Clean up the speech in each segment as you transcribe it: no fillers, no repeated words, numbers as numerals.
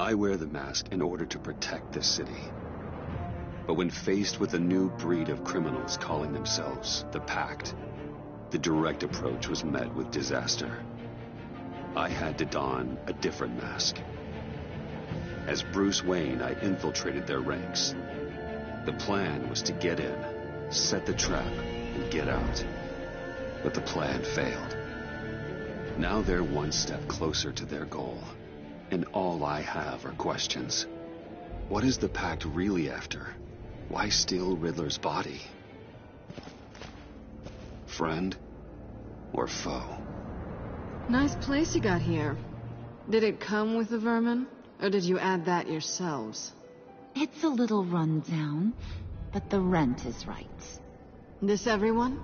I wear the mask in order to protect this city. But when faced with a new breed of criminals calling themselves the Pact, the direct approach was met with disaster. I had to don a different mask. As Bruce Wayne, I infiltrated their ranks. The plan was to get in, set the trap, and get out. But the plan failed. Now they're one step closer to their goal, and all I have are questions. What is the Pact really after? Why steal Riddler's body? Friend or foe? Nice place you got here. Did it come with the vermin, or did you add that yourselves? It's a little run down, but the rent is right. This everyone?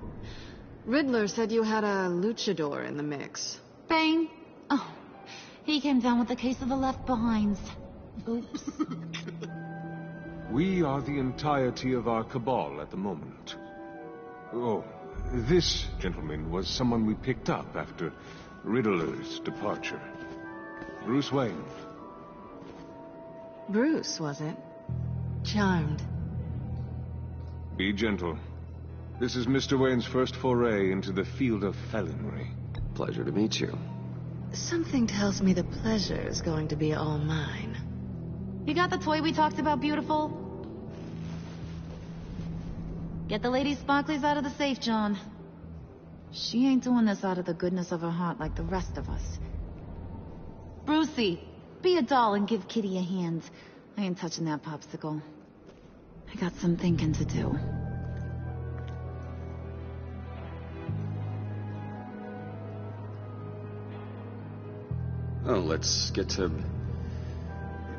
Riddler said you had a luchador in the mix. Bane? Oh, he came down with a case of the left-behinds. Oops. We are the entirety of our cabal at the moment. Oh, this gentleman was someone we picked up after Riddler's departure. Bruce Wayne. Bruce, was it? Charmed. Be gentle. This is Mr. Wayne's first foray into the field of felonry. Pleasure to meet you. Something tells me the pleasure is going to be all mine. You got the toy we talked about, beautiful? Get the lady sparklies out of the safe, John. She ain't doing this out of the goodness of her heart like the rest of us. Brucey, be a doll and give Kitty a hand. I ain't touching that popsicle. I got some thinking to do. Oh, let's get to...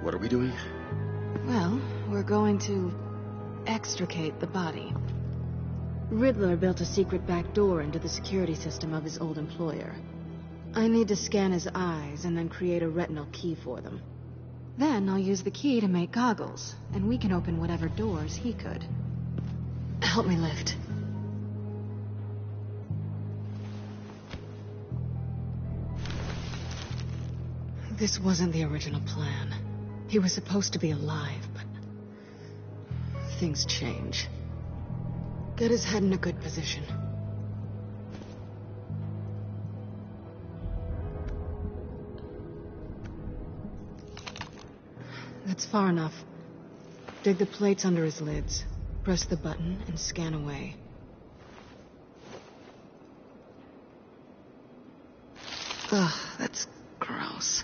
What are we doing? Well, we're going to extricate the body. Riddler built a secret back door into the security system of his old employer. I need to scan his eyes and then create a retinal key for them. Then I'll use the key to make goggles, and we can open whatever doors he could. Help me lift. This wasn't the original plan. He was supposed to be alive, but things change. Get his head in a good position. That's far enough. Dig the plates under his lids. Press the button and scan away. Ugh, that's gross.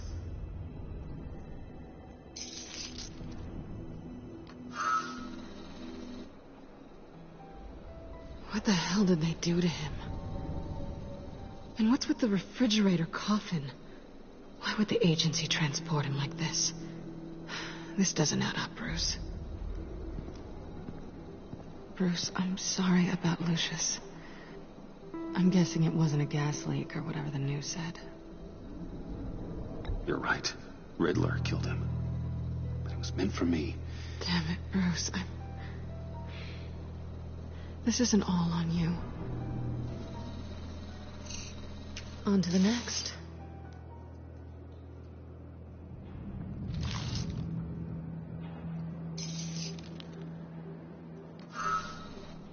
What the hell did they do to him? And what's with the refrigerator coffin? Why would the agency transport him like this? This doesn't add up, Bruce. Bruce, I'm sorry about Lucius. I'm guessing it wasn't a gas leak or whatever the news said. You're right. Riddler killed him. But it was meant for me. Damn it, Bruce. This isn't all on you. On to the next.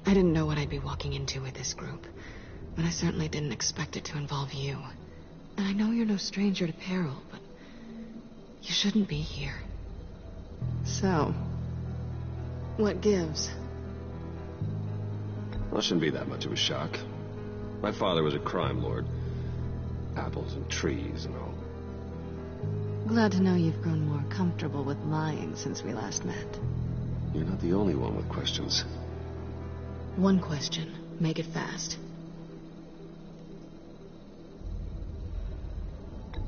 I didn't know what I'd be walking into with this group, but I certainly didn't expect it to involve you. And I know you're no stranger to peril, but you shouldn't be here. So, what gives? Well, it shouldn't be that much of a shock. My father was a crime lord. Apples and trees and all. Glad to know you've grown more comfortable with lying since we last met. You're not the only one with questions. One question. Make it fast.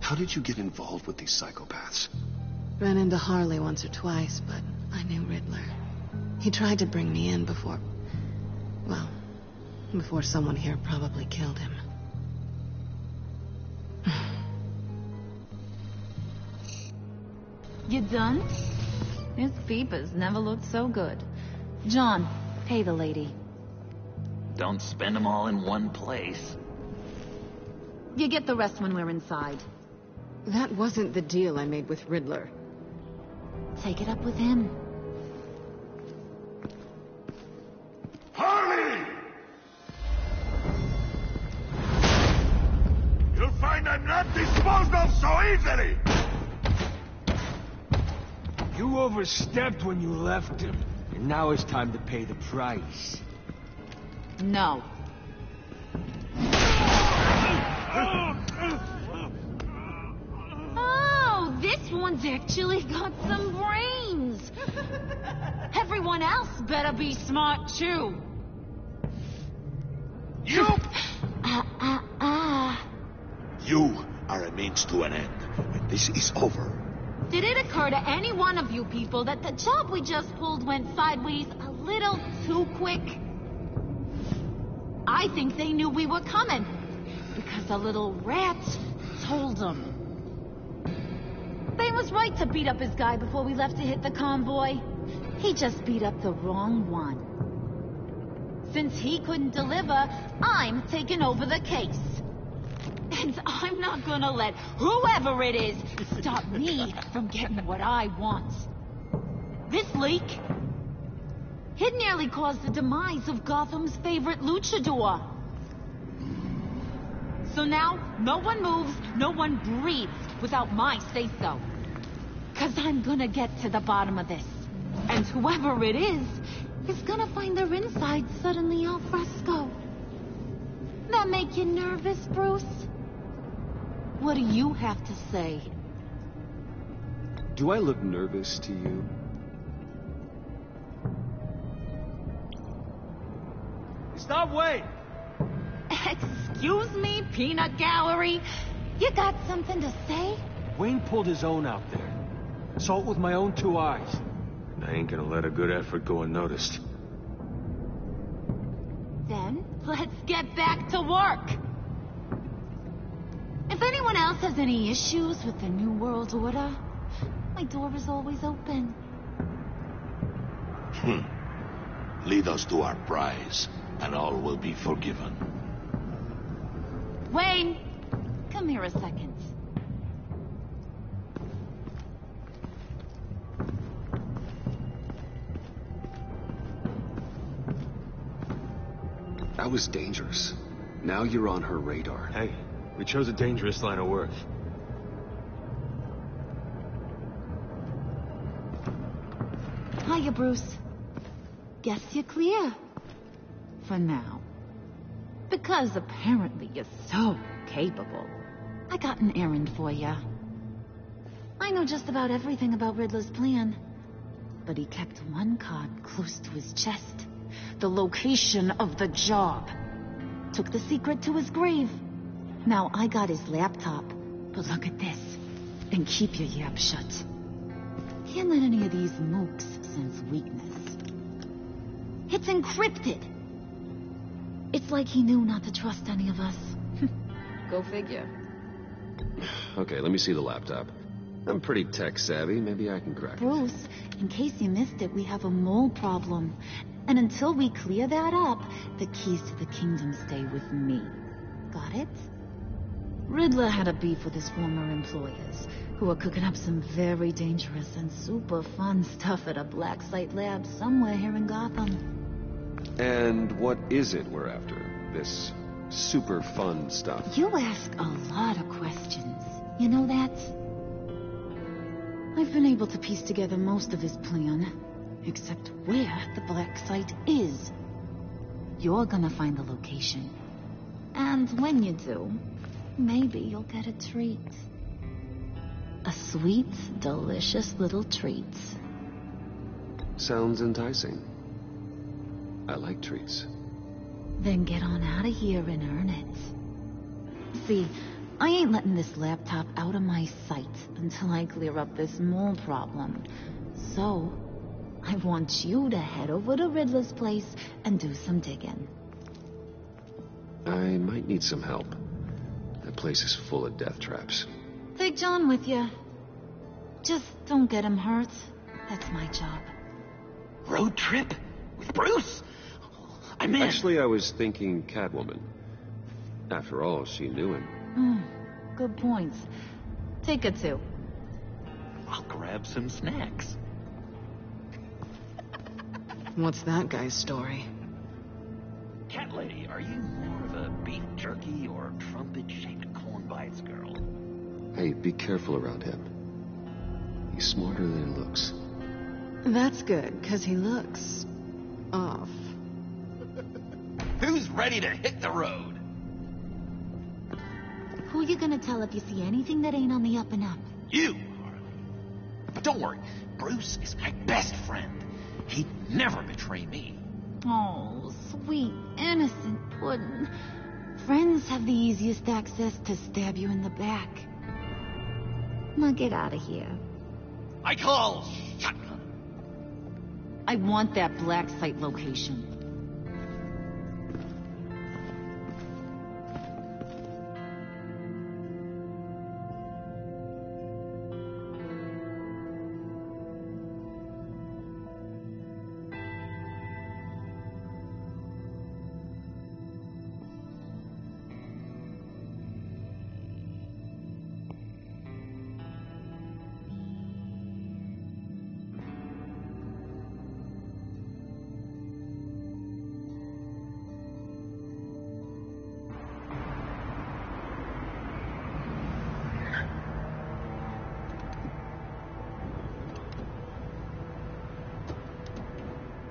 How did you get involved with these psychopaths? Ran into Harley once or twice, but I knew Riddler. He tried to bring me in before... well, before someone here probably killed him. You done? His peepers never looked so good. John, pay the lady. Don't spend them all in one place. You get the rest when we're inside. That wasn't the deal I made with Riddler. Take it up with him. Harley! You'll find I'm not disposed of so easily! You overstepped when you left him, and now it's time to pay the price. No. Oh, this one's actually got some brains. Everyone else better be smart too. You! You are a means to an end. When this is over, Did it occur to any one of you people that the job we just pulled went sideways a little too quick? I think they knew we were coming, because a little rat told them. They was right to beat up his guy before we left to hit the convoy. He just beat up the wrong one. Since he couldn't deliver, I'm taking over the case. And I'm not gonna let whoever it is stop me from getting what I want. This leak, it nearly caused the demise of Gotham's favorite luchador. So now, no one moves, no one breathes without my say-so. 'Cause I'm gonna get to the bottom of this. And whoever it is gonna find their inside suddenly al fresco. That make you nervous, Bruce? What do you have to say? Do I look nervous to you? Stop, wait! Excuse me, peanut gallery? You got something to say? Wayne pulled his own out there. Saw it with my own 2 eyes. And I ain't gonna let a good effort go unnoticed. Then, let's get back to work. If anyone else has any issues with the New World Order, my door is always open. lead us to our prize, and all will be forgiven. Wayne, come here a second. That was dangerous. Now you're on her radar. Hey, we chose a dangerous line of work. Hiya, Bruce. Guess you're clear. For now. Because apparently you're so capable. I got an errand for you. I know just about everything about Riddler's plan. But he kept one card close to his chest. The location of the job. Took the secret to his grave. Now I got his laptop. But look at this. And keep your yap shut. Can't let any of these mooks sense weakness. It's encrypted. It's like he knew not to trust any of us. Go figure. Okay, let me see the laptop. I'm pretty tech savvy. Maybe I can crack it. Bruce, in case you missed it, we have a mole problem. And until we clear that up, the keys to the kingdom stay with me. Got it? Riddler had a beef with his former employers, who are cooking up some very dangerous and super fun stuff at a black site lab somewhere here in Gotham. And what is it we're after? This super fun stuff? You ask a lot of questions. You know that? I've been able to piece together most of his plan. Except where the black site is. You're gonna find the location. And when you do, maybe you'll get a treat. A sweet, delicious little treat. Sounds enticing. I like treats. Then get on out of here and earn it. See, I ain't letting this laptop out of my sight until I clear up this mole problem. So, I want you to head over to Riddler's place and do some digging. I might need some help. That place is full of death traps. Take John with you. Just don't get him hurt. That's my job. Road trip? With Bruce? I'm in. Actually, I was thinking Catwoman. After all, she knew him. Good point. Take it too. I'll grab some snacks. What's that guy's story? Cat lady, are you more of a beef jerky or trumpet-shaped corn bites girl? Hey, be careful around him. He's smarter than he looks. That's good, because he looks... off. Who's ready to hit the road? Who you gonna tell if you see anything that ain't on the up and up? You, Harley. But don't worry, Bruce is my best friend. He'd never betray me. Oh, sweet, innocent Puddin'. Friends have the easiest access to stab you in the back. Now get out of here. I call shotgun. I want that black site location.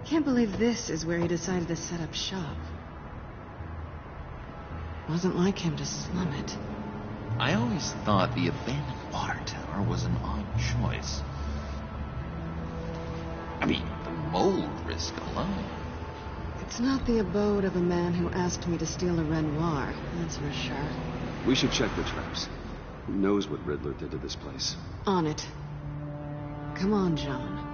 Can't believe this is where he decided to set up shop. Wasn't like him to slum it. I always thought the abandoned water tower was an odd choice. I mean, the mold risk alone. It's not the abode of a man who asked me to steal a Renoir, that's for sure. We should check the traps. Who knows what Riddler did to this place? On it. Come on, John.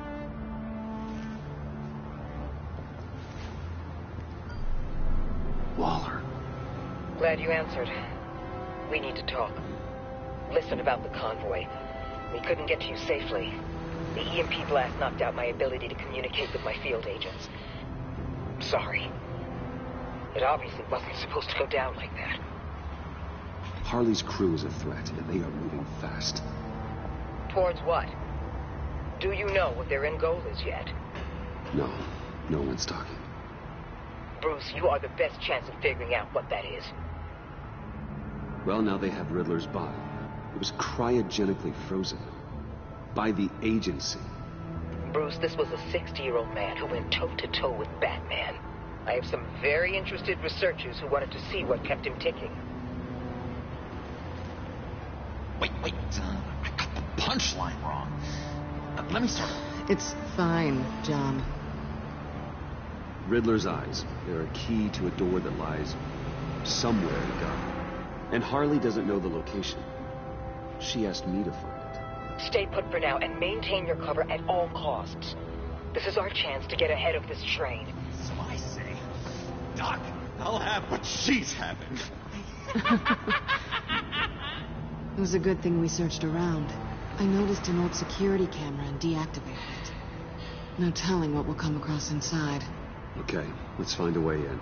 Waller. Glad you answered. We need to talk. Listen about the convoy. We couldn't get to you safely. The EMP blast knocked out my ability to communicate with my field agents. I'm sorry. It obviously wasn't supposed to go down like that. Harley's crew is a threat, and they are moving fast. Towards what? Do you know what their end goal is yet? No, no one's talking. Bruce, you are the best chance of figuring out what that is. Well, now they have Riddler's body. It was cryogenically frozen. By the agency. Bruce, this was a 60-year-old man who went toe-to-toe with Batman. I have some very interested researchers who wanted to see what kept him ticking. Wait, I got the punchline wrong. Let me start. It's fine, John. Riddler's eyes. They're a key to a door that lies somewhere in Gotham. And Harley doesn't know the location. She asked me to find it. Stay put for now and maintain your cover at all costs. This is our chance to get ahead of this train. So I say, Doc, I'll have what she's having. It was a good thing we searched around. I noticed an old security camera and deactivated it. No telling what we'll come across inside. Okay, let's find a way in.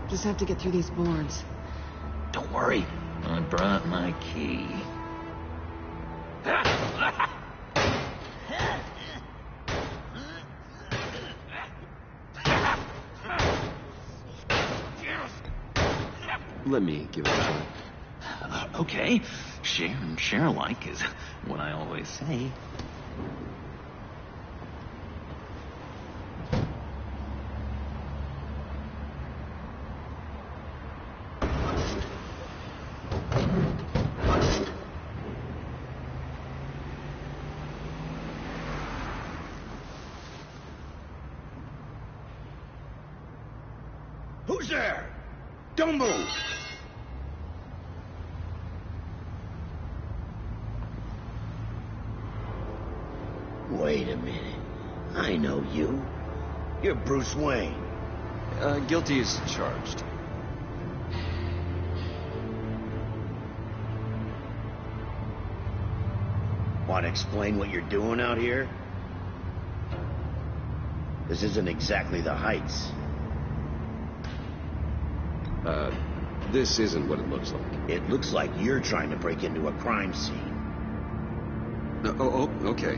Just have to get through these boards. Don't worry, I brought my key. Let me give it a try. Okay, share and share alike is what I always say. Who's there? Don't move! Wait a minute. I know you. You're Bruce Wayne. Guilty as charged. Want to explain what you're doing out here? This isn't exactly the Heights. This isn't what it looks like. It looks like you're trying to break into a crime scene. Okay.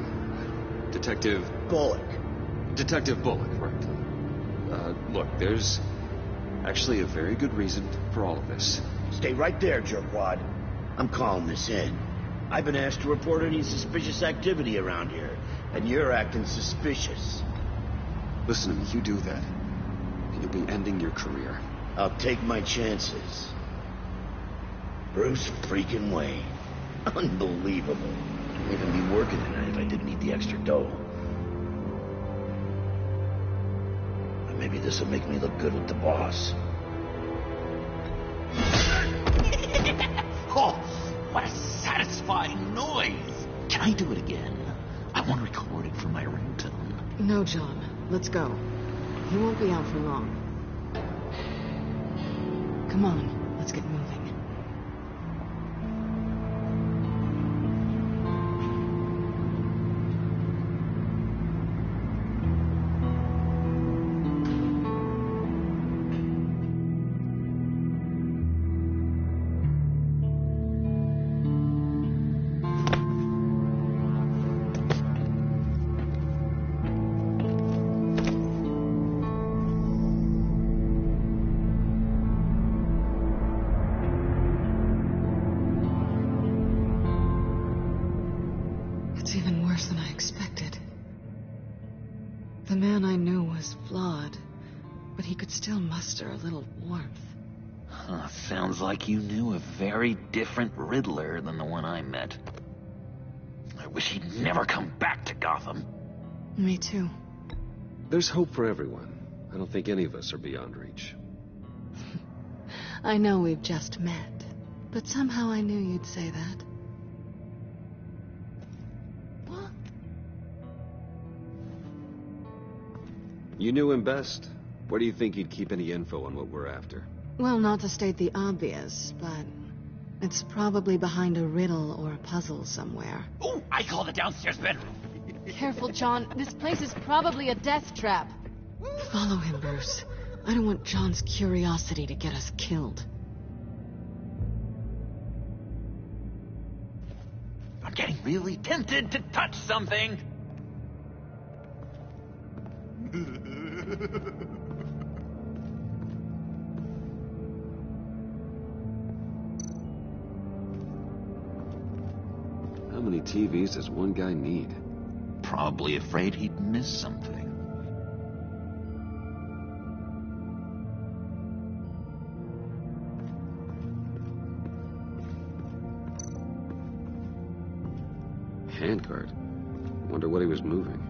Detective Bullock. Right. Look, there's actually a very good reason for all of this. Stay right there, jerkwad. I'm calling this in. I've been asked to report any suspicious activity around here, and you're acting suspicious. Listen to me, you do that, and you'll be ending your career. I'll take my chances. Bruce freaking Wayne. Unbelievable. I'd even be working tonight if I didn't need the extra dough. But maybe this will make me look good with the boss. Oh, what a satisfying noise! Can I do it again? I want to record it for my ringtone. No, John. Let's go. He won't be out for long. Come on, let's get moving. Than I expected. The man I knew was flawed, but he could still muster a little warmth. Sounds like you knew a very different Riddler than the one I met. I wish he'd never come back to Gotham. Me too. There's hope for everyone. I don't think any of us are beyond reach. I know we've just met, but somehow I knew you'd say that. You knew him best. Where do you think he'd keep any info on what we're after? Well, not to state the obvious, but it's probably behind a riddle or a puzzle somewhere. Oh, I call the downstairs bedroom. Careful, John. This place is probably a death trap. Follow him, Bruce. I don't want John's curiosity to get us killed. I'm getting really tempted to touch something. How many TVs does one guy need? Probably afraid he'd miss something. Handguard. Wonder what he was moving.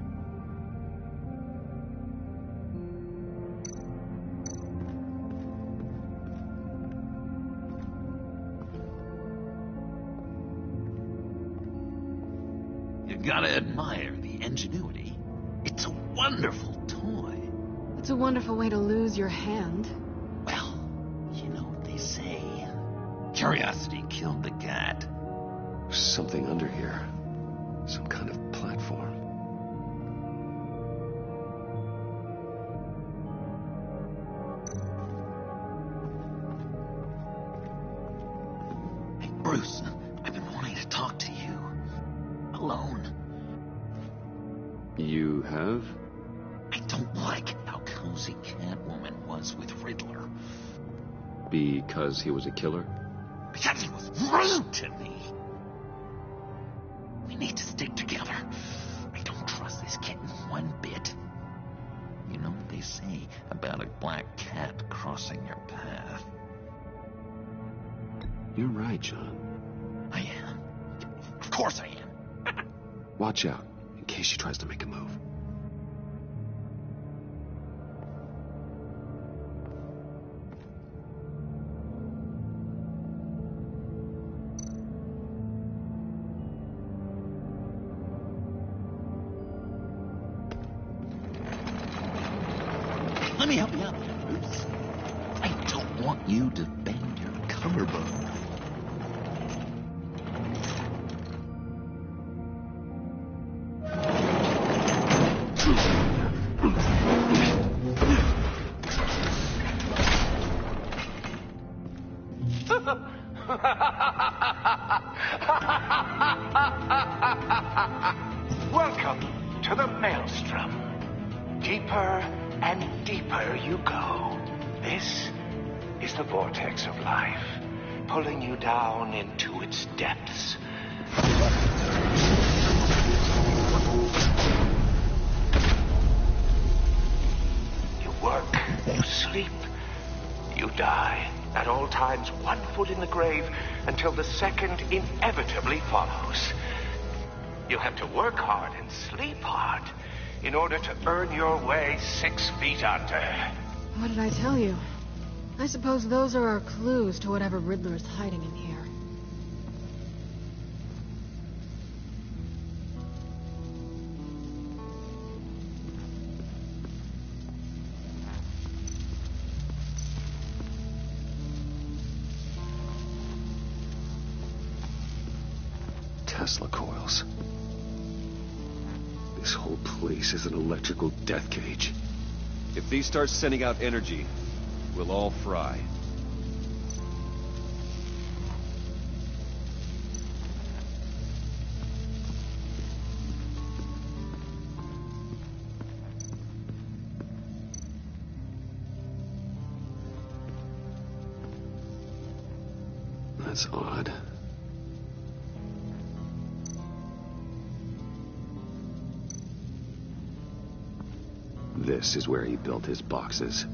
You gotta admire the ingenuity. It's a wonderful toy. It's a wonderful way to lose your hand. Well, you know what they say. Curiosity killed the cat. There's something under here. Some kind of platform. Hey, Bruce, I've been wanting to talk to you. Alone. You have? I don't like how cozy Catwoman was with Riddler. Because he was a killer? Because he was rude to me. We need to stick together. I don't trust this kitten one bit. You know what they say about a black cat crossing your path? You're right, John. I am. Of course I am. Watch out, in case she tries to make a move. Let me help you out, Bruce. I don't want you to bend your collarbone. into the maelstrom. Deeper and deeper you go. This is the vortex of life, pulling you down into its depths. You work, you sleep, you die. At all times, 1 foot in the grave until the second inevitably follows. You have to work hard and sleep hard in order to earn your way 6 feet under. What did I tell you? I suppose those are our clues to whatever Riddler is hiding in here. Tesla coils. This whole place is an electrical death cage. If these start sending out energy, we'll all fry. That's odd. This is where he built his boxes.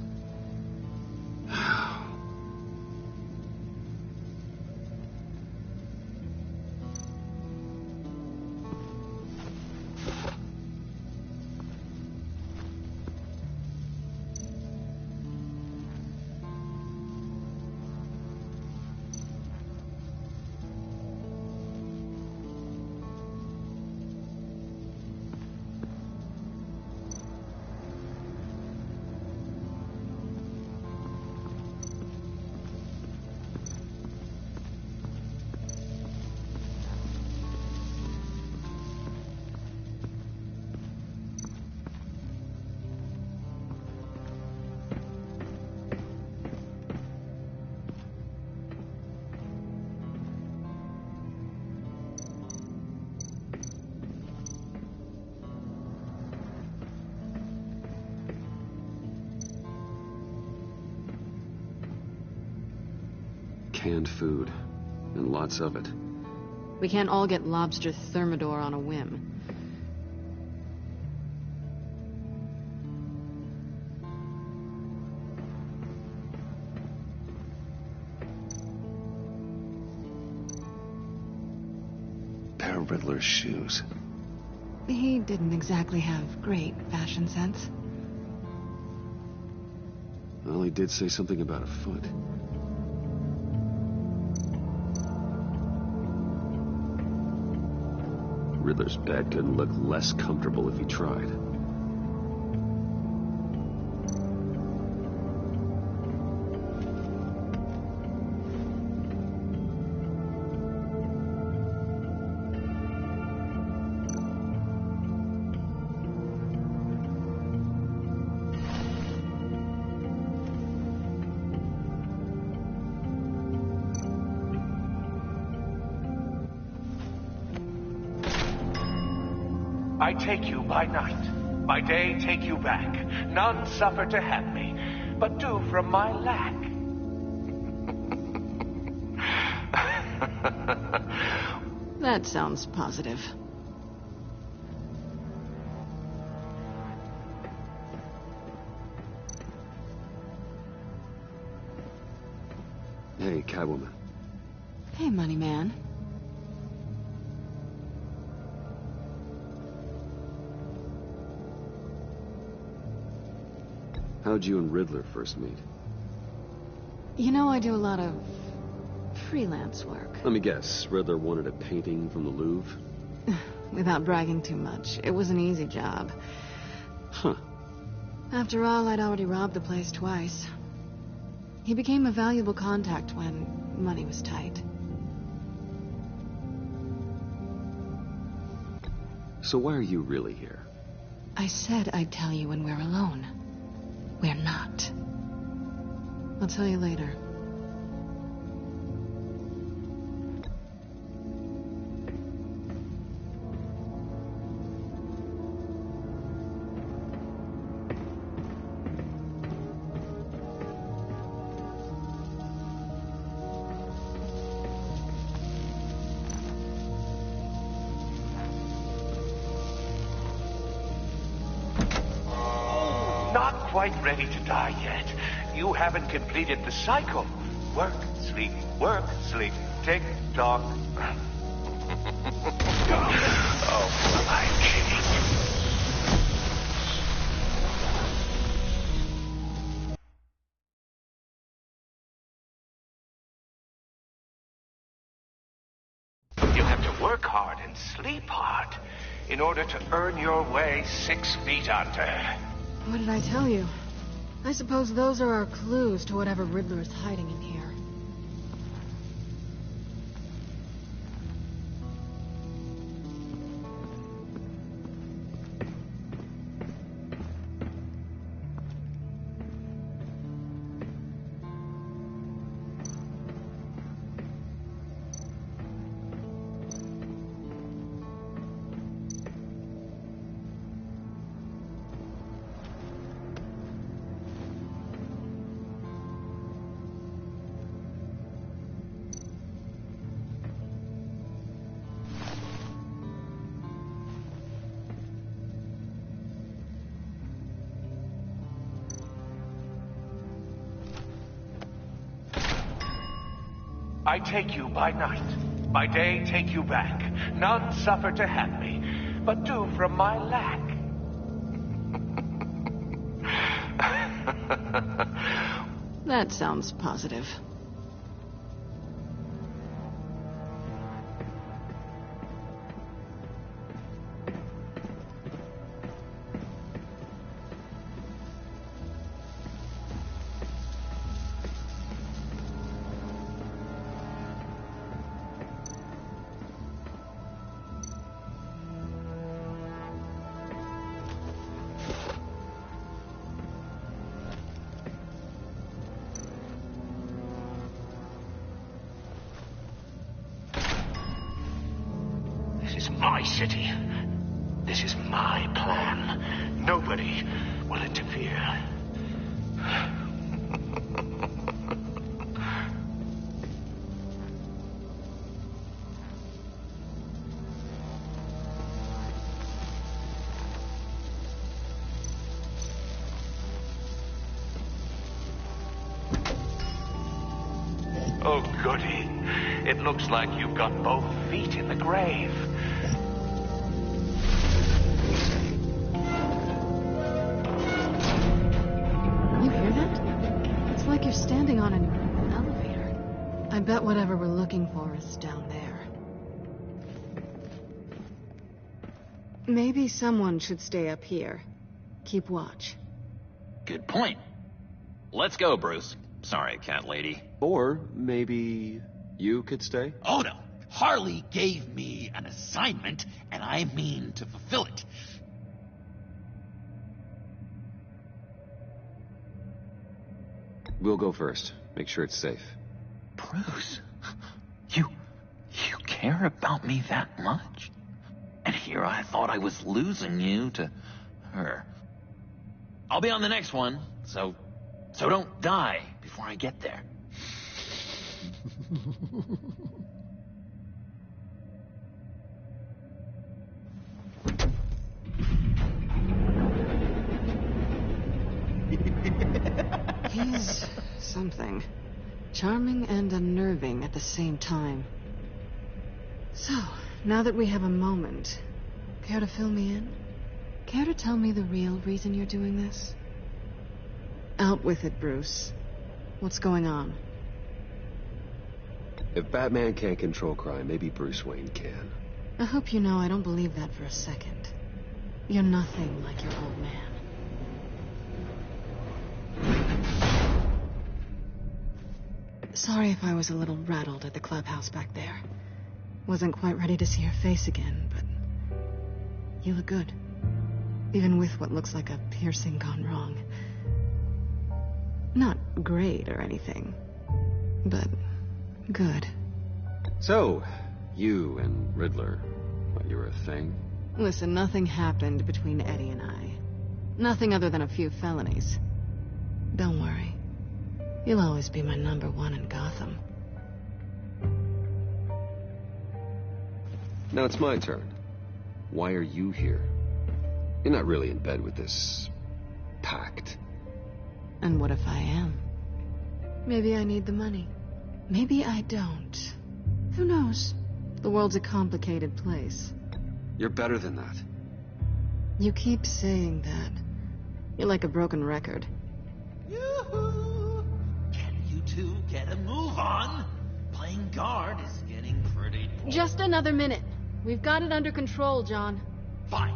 Canned food, and lots of it. We can't all get lobster thermidor on a whim. Pair of Riddler's shoes. He didn't exactly have great fashion sense. Well, he did say something about a foot. Riddler's bed couldn't look less comfortable if he tried. I take you by night, by day take you back. None suffer to have me, but do from my lack. That sounds positive. Hey, Catwoman. Hey, Money Man. How'd you and Riddler first meet? You know, I do a lot of freelance work. Let me guess, Riddler wanted a painting from the Louvre? Without bragging too much, it was an easy job. Huh. After all, I'd already robbed the place twice. He became a valuable contact when money was tight. So why are you really here? I said I'd tell you when we're alone. We're not. I'll tell you later. quite ready to die yet. You haven't completed the cycle. Work, sleep, tick, tock. Oh, I'm kidding. You have to work hard and sleep hard in order to earn your way 6 feet under. What did I tell you? I suppose those are our clues to whatever Riddler is hiding in here. I take you by night, by day take you back. None suffer to have me, but do from my lack. That sounds positive. This is my city. This is my plan. Nobody will interfere. Oh, goody. It looks like you've got both feet in the grave. You hear that? It's like you're standing on an elevator. I bet whatever we're looking for is down there. Maybe someone should stay up here. Keep watch. Good point. Let's go, Bruce. Sorry, cat lady. Or maybe you could stay? Oh no, Harley gave me an assignment, and I mean to fulfill it. We'll go first. Make sure it's safe. Bruce, you care about me that much? And here I thought I was losing you to her. I'll be on the next one, so don't die before I get there. He's something. Charming and unnerving at the same time. So, now that we have a moment, care to fill me in? Care to tell me the real reason you're doing this? Out with it, Bruce. What's going on? If Batman can't control crime, maybe Bruce Wayne can. I hope you know I don't believe that for a second. You're nothing like your old man. Sorry if I was a little rattled at the clubhouse back there. Wasn't quite ready to see your face again, but you look good. Even with what looks like a piercing gone wrong. Not great or anything, but good. So, you and Riddler, what, you were a thing? Listen, nothing happened between Eddie and I. Nothing other than a few felonies. Don't worry. You'll always be my #1 in Gotham. Now it's my turn. Why are you here? You're not really in bed with this pact. And what if I am? Maybe I need the money. Maybe I don't. Who knows? The world's a complicated place. You're better than that. You keep saying that. You're like a broken record. Yoo-hoo! Can you two get a move on? Playing guard is getting pretty boring. Just another minute. We've got it under control, John. Fine.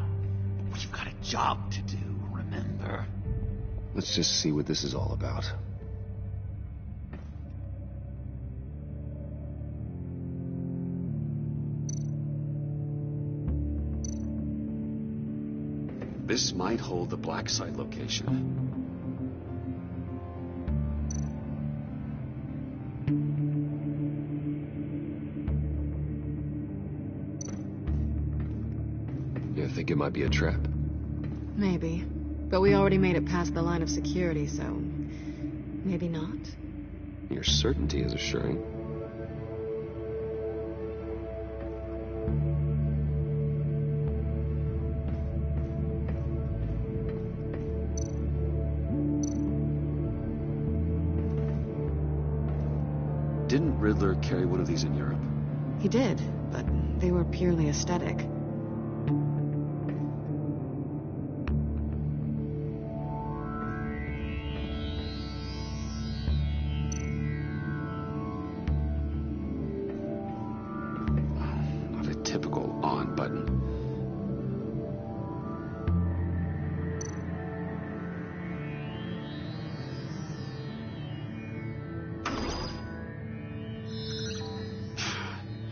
We've got a job to do, remember? Let's just see what this is all about. This might hold the black site location. You think it might be a trap? Maybe. But we already made it past the line of security, so... maybe not? Your certainty is assuring. Didn't Riddler carry one of these in Europe? He did, but they were purely aesthetic. Not a typical on button.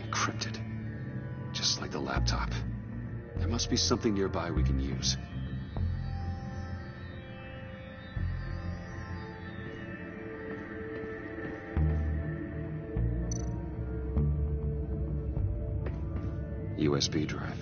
Encrypted. Just like the laptop. There must be something nearby we can use. USB drive.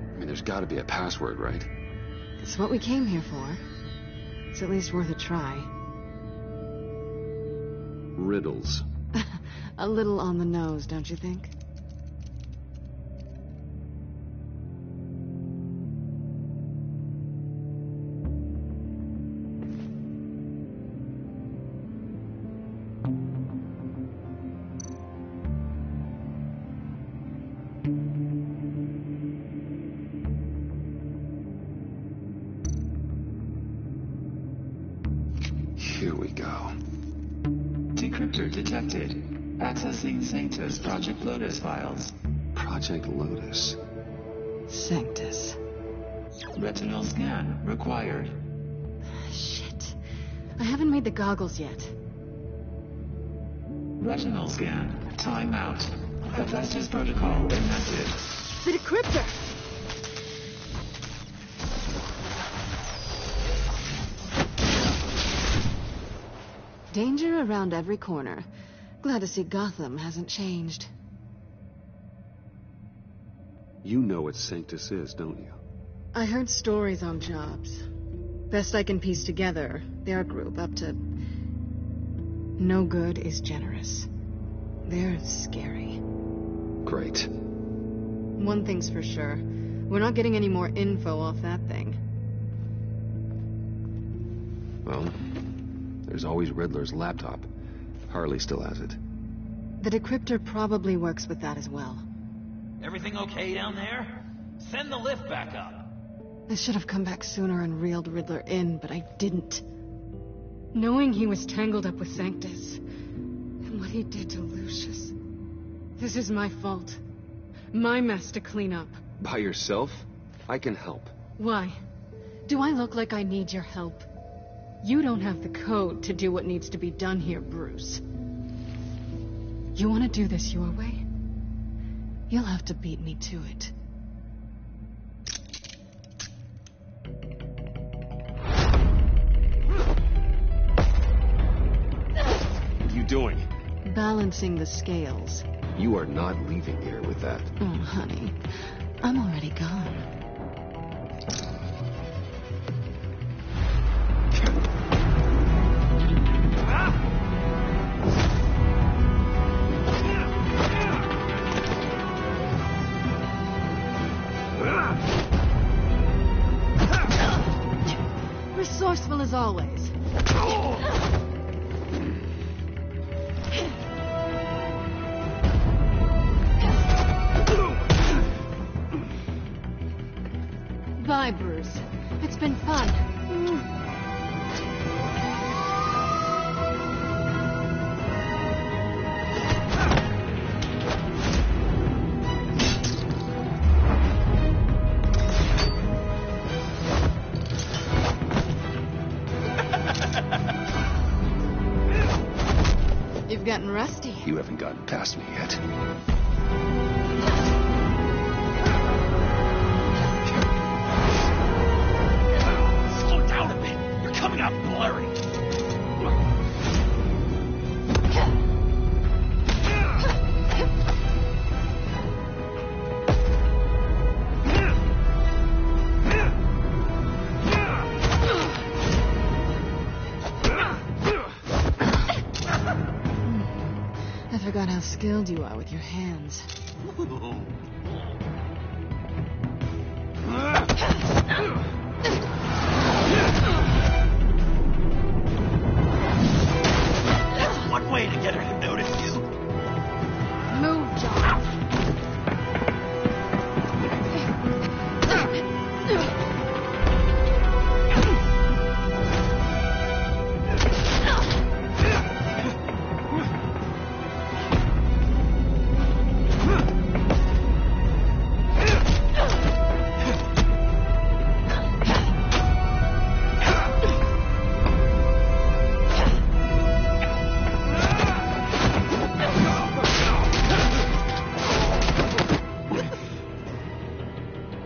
I mean, there's got to be a password, right? It's what we came here for. It's at least worth a try. Riddles. A little on the nose, don't you think? Here we go. Decryptor detected. Accessing Sanctus Project Lotus files. Project Lotus. Sanctus. Retinal scan required. Shit. I haven't made the goggles yet. Retinal scan. Timeout. Hephaestus protocol enacted. The decryptor! Danger around every corner. Glad to see Gotham hasn't changed. You know what Sanctus is, don't you? I heard stories on jobs. Best I can piece together, their group up to... no good is generous. They're scary. Great. One thing's for sure. We're not getting any more info off that thing. Well, there's always Riddler's laptop. Harley still has it. The decryptor probably works with that as well. Everything okay down there? Send the lift back up. I should have come back sooner and reeled Riddler in, but I didn't. Knowing he was tangled up with Sanctus, and what he did to Lucius. This is my fault. My mess to clean up. By yourself? I can help. Why? Do I look like I need your help? You don't have the code to do what needs to be done here, Bruce. You want to do this your way? You'll have to beat me to it. What are you doing? Balancing the scales. You are not leaving here with that. Oh, honey. I'm already gone. Forceful as always. Bye, Bruce. It's been fun. You've gotten rusty. You haven't gotten past me yet. Slow down a bit. You're coming out blurry. I forgot how skilled you are with your hands. That's one way to get her to notice you. Move, John.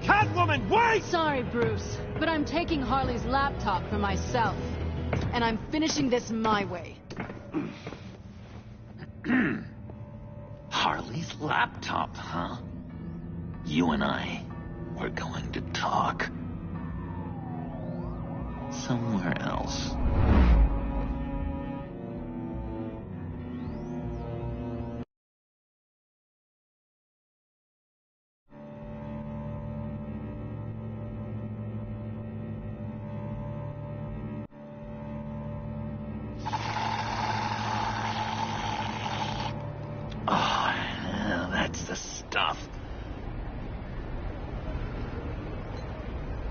Catwoman, wait! Sorry, Bruce, but I'm taking Harley's laptop for myself. And I'm finishing this my way. Harley's laptop, huh? You and I, we're going to talk. Somewhere else. Oh, that's the stuff.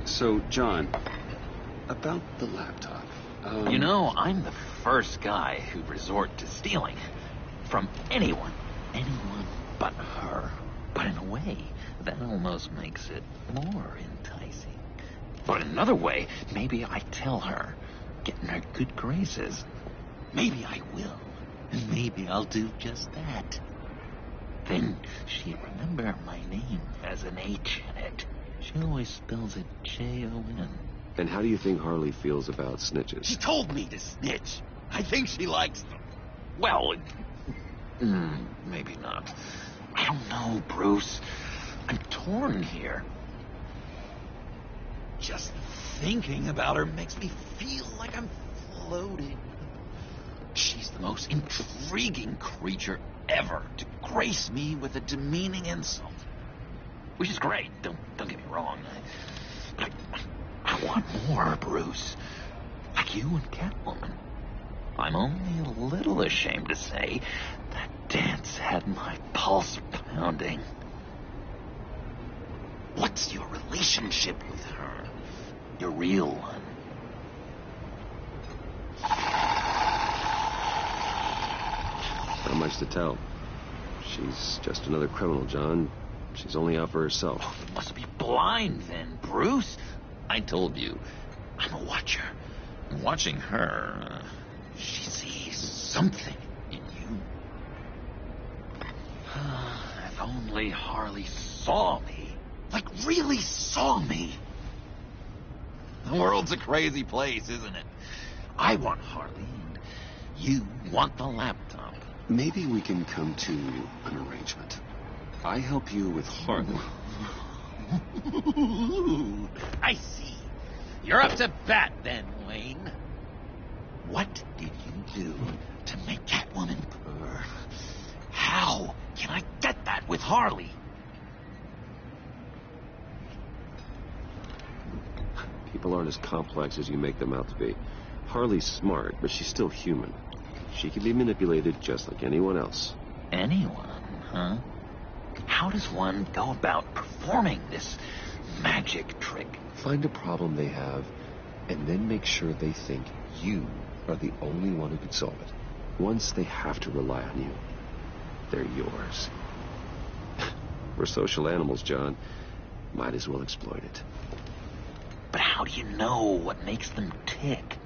So, John, about the laptop. You know, I'm the first guy who'd resort to stealing. From anyone. Anyone but her. But in a way, that almost makes it more enticing. But in another way, maybe I tell her, get in her good graces. Maybe I will. And maybe I'll do just that. Then she'd remember my name as an H in it. She always spells it Jon. And how do you think Harley feels about snitches? She told me to snitch. I think she likes them. Well, maybe not. I don't know, Bruce. I'm torn here. Just thinking about her makes me feel like I'm floating. She's the most intriguing creature ever to grace me with a demeaning insult. Which is great, don't get me wrong. I want more, Bruce. Like you and Catwoman. I'm only a little ashamed to say that dance had my pulse pounding. What's your relationship with her? Your real one. Not much to tell. She's just another criminal, John. She's only out for herself. Oh, you must be blind then, Bruce. I told you, I'm a watcher. And watching her, she sees something in you. If only Harley saw me. Like, really saw me. The world's a crazy place, isn't it? I want Harley, and you want the laptop. Maybe we can come to an arrangement. I help you with Harley. I see. You're up to bat then, Wayne. What did you do to make Catwoman purr? How can I get that with Harley? Keep people aren't as complex as you make them out to be. Harley's smart, but she's still human. She can be manipulated just like anyone else. Anyone, huh? How does one go about performing this magic trick? Find a problem they have, and then make sure they think you are the only one who can solve it. Once they have to rely on you, they're yours. We're social animals, John. Might as well exploit it. But how do you know what makes them tick?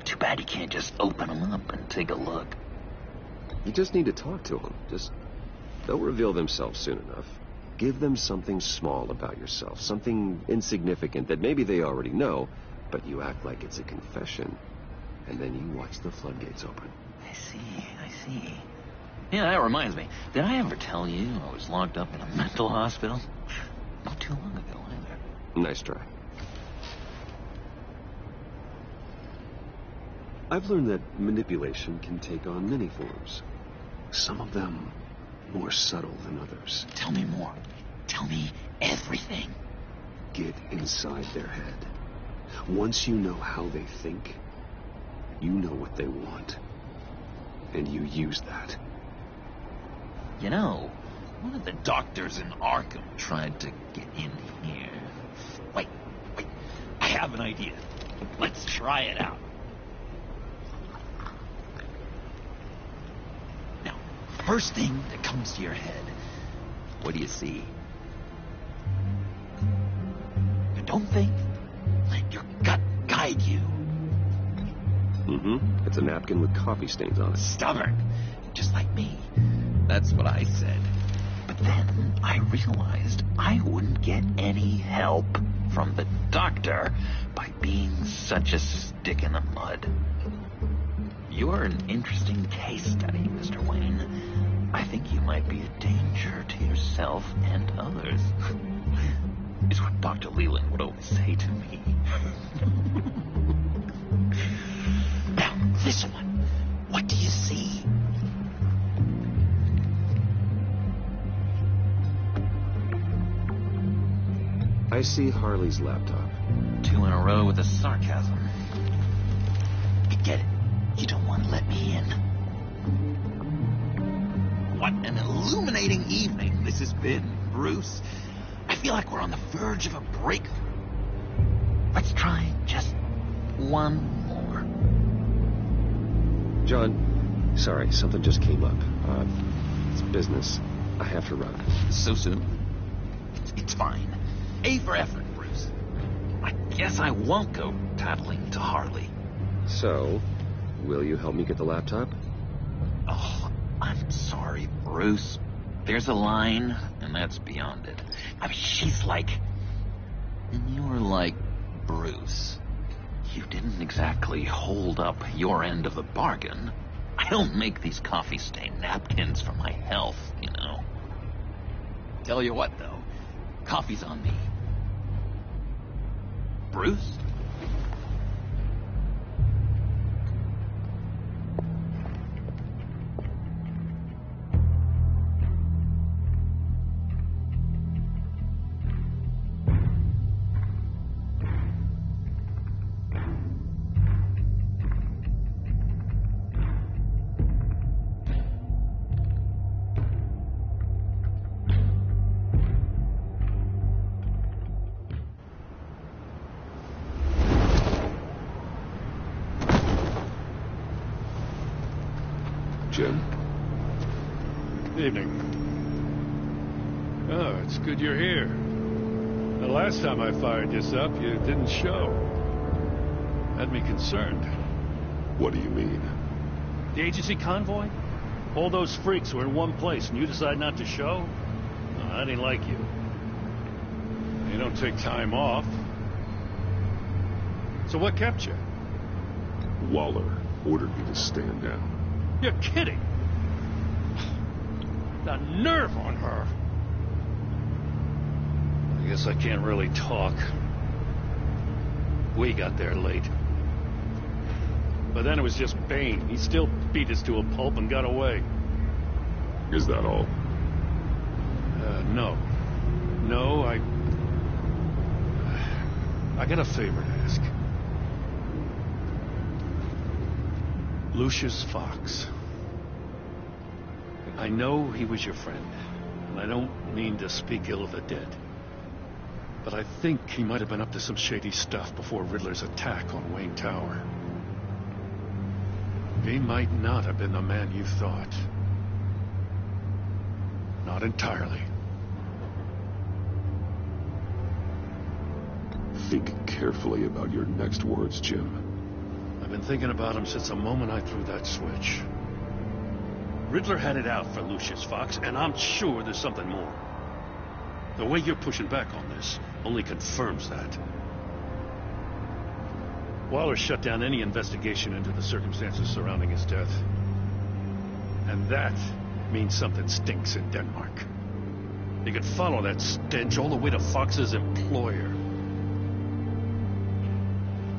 Too bad you can't just open them up and take a look. You just need to talk to them. They'll reveal themselves soon enough. Give them something small about yourself, something insignificant that maybe they already know, but you act like it's a confession, and then you watch the floodgates open. I see. Yeah, that reminds me. Did I ever tell you I was locked up in a mental hospital? Not too long ago, either. Nice try. I've learned that manipulation can take on many forms. Some of them more subtle than others. Tell me more. Tell me everything. Get inside their head. Once you know how they think, you know what they want. And you use that. You know, one of the doctors in Arkham tried to get in here. Wait. I have an idea. Let's try it out. Now, first thing that comes to your head, what do you see? But don't think. Let your gut guide you. Mm-hmm. It's a napkin with coffee stains on it. Stubborn. Just like me. That's what I said. But then I realized I wouldn't get any help from the doctor by being such a stick in the mud. You're an interesting case study, Mr. Wayne. I think you might be a danger to yourself and others. Is what Dr. Leland would always say to me. Now, this one. What do you see? I see Harley's laptop. 2 in a row with the sarcasm. I get it. You don't want to let me in. What an illuminating evening this has been, Bruce. I feel like we're on the verge of a breakthrough. Let's try just one more. John, sorry, something just came up. It's business. I have to run. So soon? It's fine. A for effort, Bruce. I guess I won't go tattling to Harley. So, will you help me get the laptop? Oh, I'm sorry, Bruce. There's a line, and that's beyond it. I mean, she's like... And you're like Bruce. You didn't exactly hold up your end of the bargain. I don't make these coffee-stained napkins for my health, you know. Tell you what, though. Coffee's on me. Bruce? Jim? Evening. Oh, it's good you're here. The last time I fired this up, you didn't show. Had me concerned. What do you mean? The agency convoy? All those freaks were in one place, and you decide not to show? No, I didn't like you. You don't take time off. So what kept you? Waller ordered me to stand down. You're kidding! The nerve on her! I guess I can't really talk. We got there late. But then it was just Bane. He still beat us to a pulp and got away. Is that all? No. No, I I got a favor to ask. Lucius Fox. I know he was your friend, and I don't mean to speak ill of the dead. But I think he might have been up to some shady stuff before Riddler's attack on Wayne Tower. He might not have been the man you thought. Not entirely. Think carefully about your next words, Jim. I've been thinking about him since the moment I threw that switch. Riddler had it out for Lucius Fox, and I'm sure there's something more. The way you're pushing back on this only confirms that. Waller shut down any investigation into the circumstances surrounding his death. And that means something stinks in Denmark. You could follow that stench all the way to Fox's employer.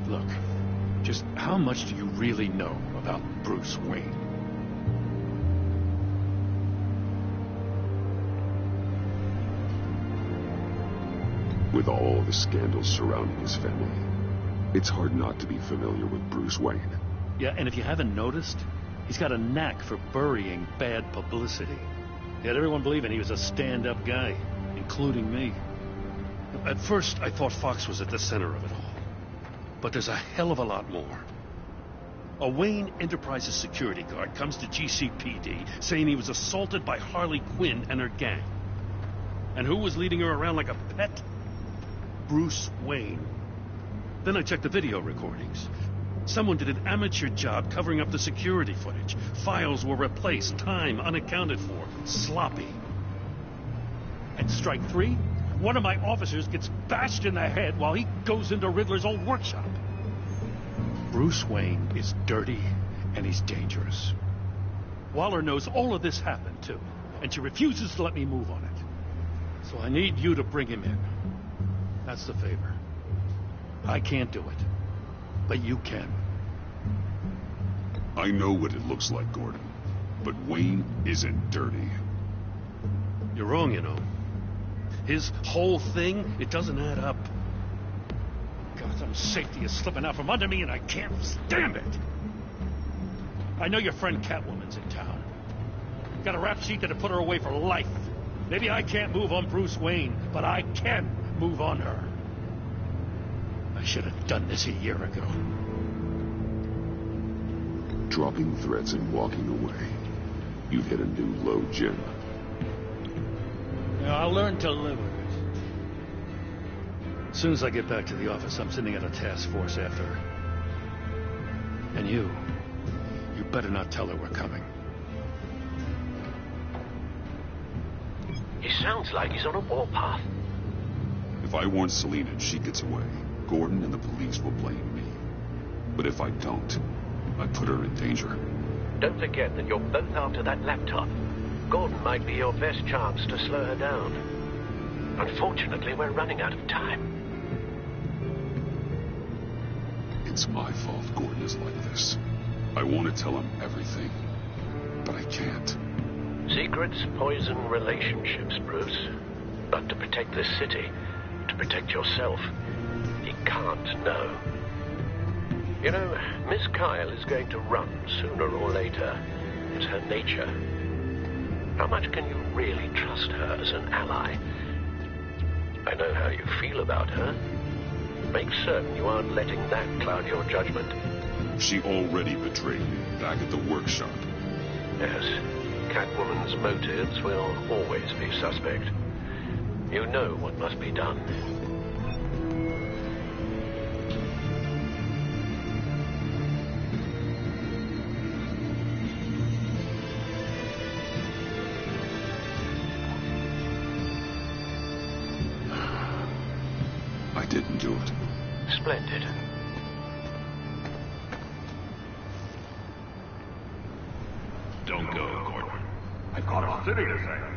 Look, just how much do you really know about Bruce Wayne? With all the scandals surrounding his family, it's hard not to be familiar with Bruce Wayne. Yeah, and if you haven't noticed, he's got a knack for burying bad publicity. He had everyone believing he was a stand-up guy, including me. At first, I thought Fox was at the center of it all. But there's a hell of a lot more. A Wayne Enterprises security guard comes to GCPD saying he was assaulted by Harley Quinn and her gang. And who was leading her around like a pet? Bruce Wayne. Then I checked the video recordings. Someone did an amateur job covering up the security footage. Files were replaced, time unaccounted for, sloppy. And strike three, one of my officers gets bashed in the head while he goes into Riddler's old workshop. Bruce Wayne is dirty and he's dangerous. Waller knows all of this happened too, and she refuses to let me move on it. So I need you to bring him in. That's the favor. I can't do it, but you can. I know what it looks like, Gordon, but Wayne isn't dirty. You're wrong, you know. His whole thing, it doesn't add up. Gotham's safety is slipping out from under me and I can't stand it. I know your friend Catwoman's in town. Got a rap sheet that'll put her away for life. Maybe I can't move on Bruce Wayne, but I can move on her. I should have done this a year ago. Dropping threats and walking away. You've hit a new low, Jim. Yeah, I'll learn to live with it. As soon as I get back to the office, I'm sending out a task force after her. And you better not tell her we're coming. He sounds like he's on a warpath. If I warn Selina and she gets away, Gordon and the police will blame me. But if I don't, I put her in danger. Don't forget that you're both after that laptop. Gordon might be your best chance to slow her down. Unfortunately, we're running out of time. It's my fault Gordon is like this. I want to tell him everything, but I can't. Secrets poison relationships, Bruce. But to protect this city, to protect yourself, he can't know. You know, Miss Kyle is going to run sooner or later. It's her nature. How much can you really trust her as an ally? I know how you feel about her. Make certain you aren't letting that cloud your judgment. She already betrayed me back at the workshop. Yes, Catwoman's motives will always be suspect. You know what must be done. I didn't do it. Splendid. Don't go, Gordon. I've got a city to save.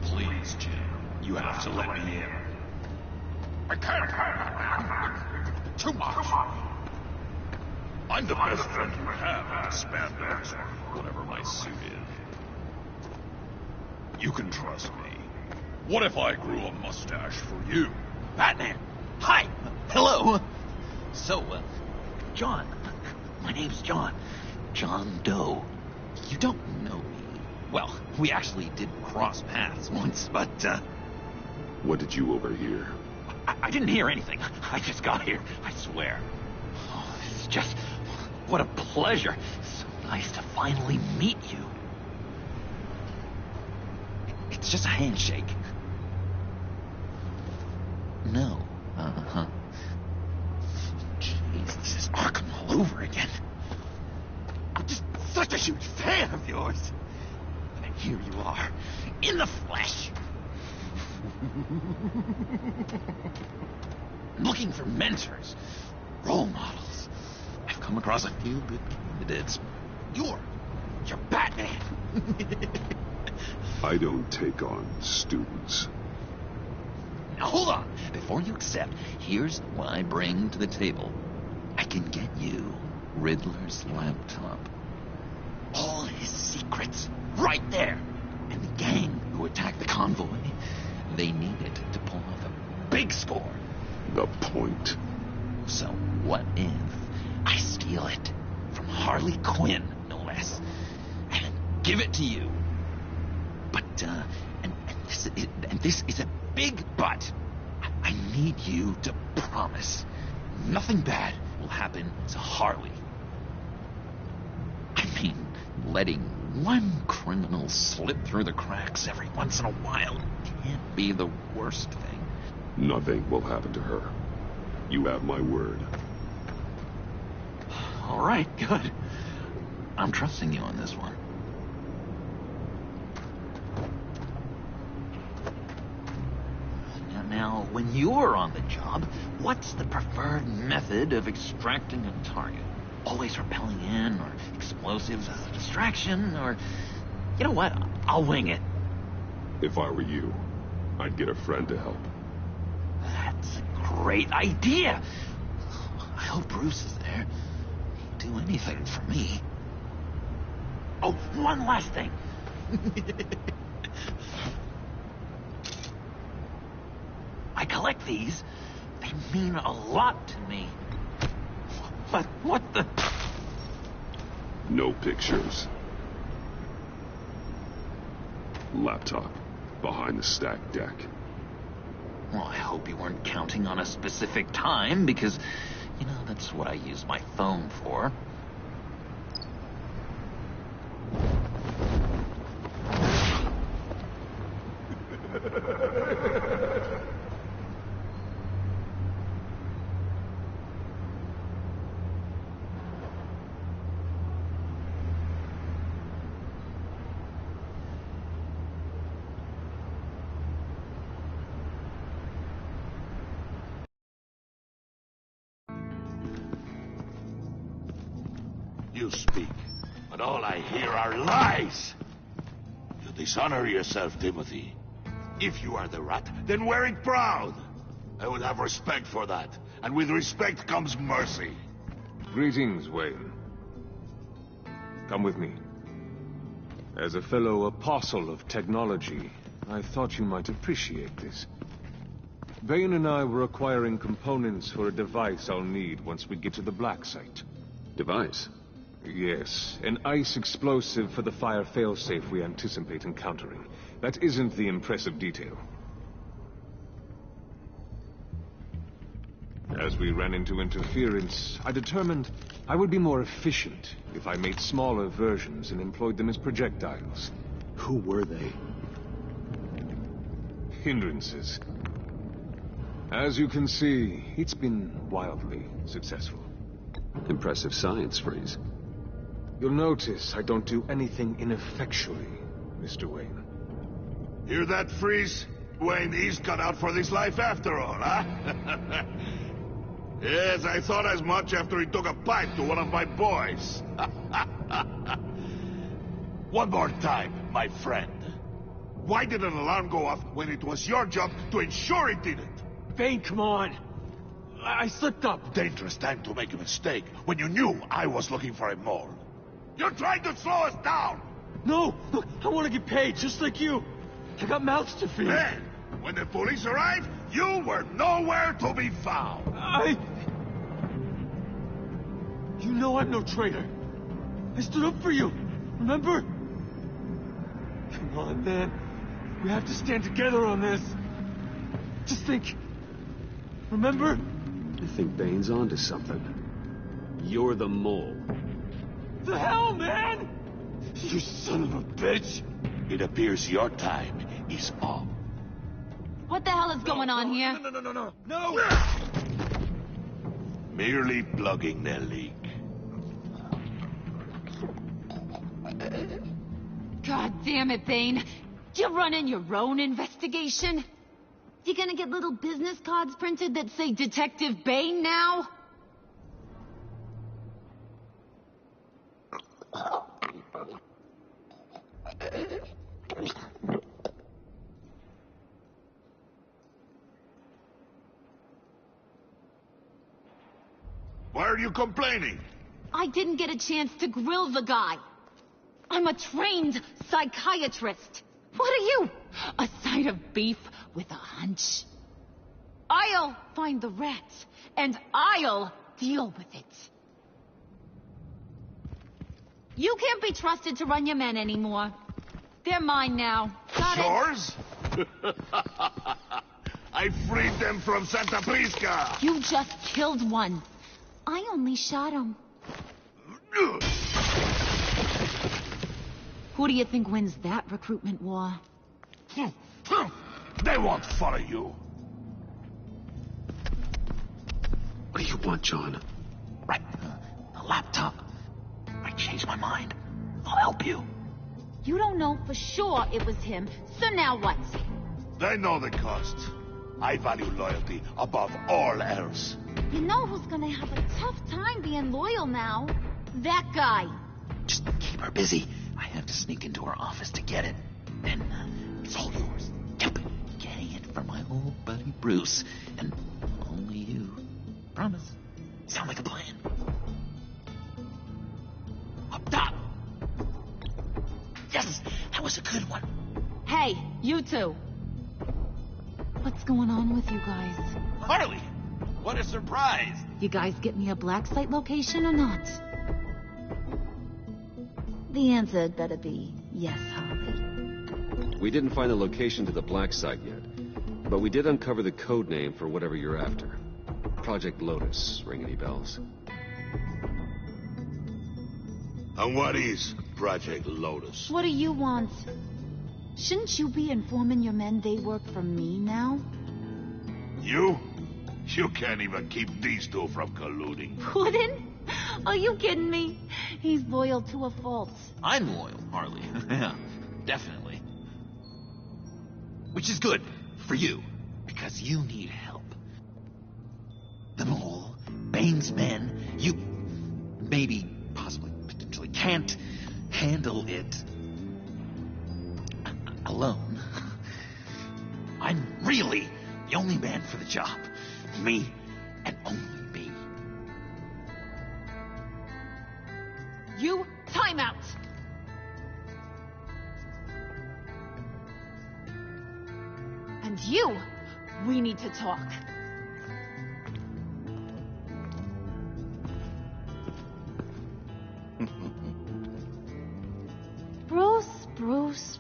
Please, Jim. You have to let me in. I can't. Too much. I'm the best friend you have, spandex, or whatever my suit is. You can trust me. What if I grew a mustache for you? Batman! Hi! Hello! So, John. My name's John. John Doe. You don't know me. Well, we actually did cross paths once, but, What did you overhear? I didn't hear anything. I just got here, I swear. Oh, it's just... What a pleasure. So nice to finally meet you. It's just a handshake. No. Uh-huh. Jeez, this is Arkham all over again. I'm just such a huge fan of yours. And here you are, in the flesh. Looking for mentors, role models. I've come across a few good candidates. You're Batman. I don't take on students. Now hold on. Before you accept, here's what I bring to the table. I can get you Riddler's laptop. All his secrets, right there. And the gang who attacked the convoy, they need it to pull off a big score. The point. So what if I steal it from Harley Quinn, no less, and give it to you? But, and this is a big but. I need you to promise nothing bad will happen to Harley. I mean, letting one criminal slip through the cracks every once in a while can't be the worst thing. Nothing will happen to her. You have my word. All right, good. I'm trusting you on this one. Now, when you're on the job, what's the preferred method of extracting a target? Always rappelling in, or explosives as a distraction, or... You know what? I'll wing it. If I were you, I'd get a friend to help. That's a great idea. I hope Bruce is there. He'd do anything for me. Oh, one last thing. I collect these. They mean a lot to me. But what the... No pictures. Laptop. Behind the stacked deck. Well, I hope you weren't counting on a specific time, because, you know, that's what I use my phone for. You speak, but all I hear are lies. You dishonor yourself, Timothy. If you are the rat, then wear it proud. I would have respect for that, and with respect comes mercy. Greetings, Wayne. Come with me. As a fellow apostle of technology, I thought you might appreciate this. Bane and I were acquiring components for a device I'll need once we get to the Black Site. Device? Yes, an ice explosive for the fire failsafe we anticipate encountering. That isn't the impressive detail. As we ran into interference, I determined I would be more efficient if I made smaller versions and employed them as projectiles. Who were they? Hindrances. As you can see, it's been wildly successful. Impressive science, Freeze. You'll notice I don't do anything ineffectually, Mr. Wayne. Hear that, Freeze? Wayne, he's cut out for this life after all, huh? Yes, I thought as much after he took a pipe to one of my boys. One more time, my friend. Why did an alarm go off when it was your job to ensure it didn't? Bane, come on. I slipped up. Dangerous time to make a mistake when you knew I was looking for a mole. You're trying to slow us down! No! Look, I want to get paid, just like you. I got mouths to feed. Man, When the police arrived, you were nowhere to be found. You know I'm no traitor. I stood up for you, remember? Come on, man. We have to stand together on this. Just think. Remember? I think Bane's onto something. You're the mole. The hell, man! You son of a bitch! It appears your time is up. What the hell is going on here? No! Merely plugging the leak. God damn it, Bane. You're running your own investigation? You gonna get little business cards printed that say Detective Bane now? Why are you complaining? I didn't get a chance to grill the guy. I'm a trained psychiatrist. What are you? A side of beef with a hunch? I'll find the rats, and I'll deal with it. You can't be trusted to run your men anymore. They're mine now. Got Yours? I freed them from Santa Prisca. You just killed one. I only shot him. Who do you think wins that recruitment war? They won't follow you. What do you want, John? Right. The laptop. I changed my mind. I'll help you. You don't know for sure it was him, so now what? They know the cost. I value loyalty above all else. You know who's gonna have a tough time being loyal now? That guy. Just keep her busy. I have to sneak into her office to get it. Then, it's all yours. Yep. Getting it for my old buddy Bruce. And only you. Promise. Sound like a plan. Up top. Yes, that was a good one. Hey, you two. What's going on with you guys? Harley, what a surprise. You guys get me a black site location or not? The answer had better be yes, Harley. We didn't find the location to the black site yet, but we did uncover the code name for whatever you're after. Project Lotus. Ring any bells? And what is Project Lotus? What do you want? Shouldn't you be informing your men they work for me now? You? You can't even keep these two from colluding. Puddin'? Are you kidding me? He's loyal to a fault. I'm loyal, Harley. Yeah, definitely. Which is good for you, because you need help. The mole, Bane's men, you maybe, possibly, potentially can't handle it alone. I'm really the only man for the job. Me and only me. You, time out! And you, we need to talk. Bruce.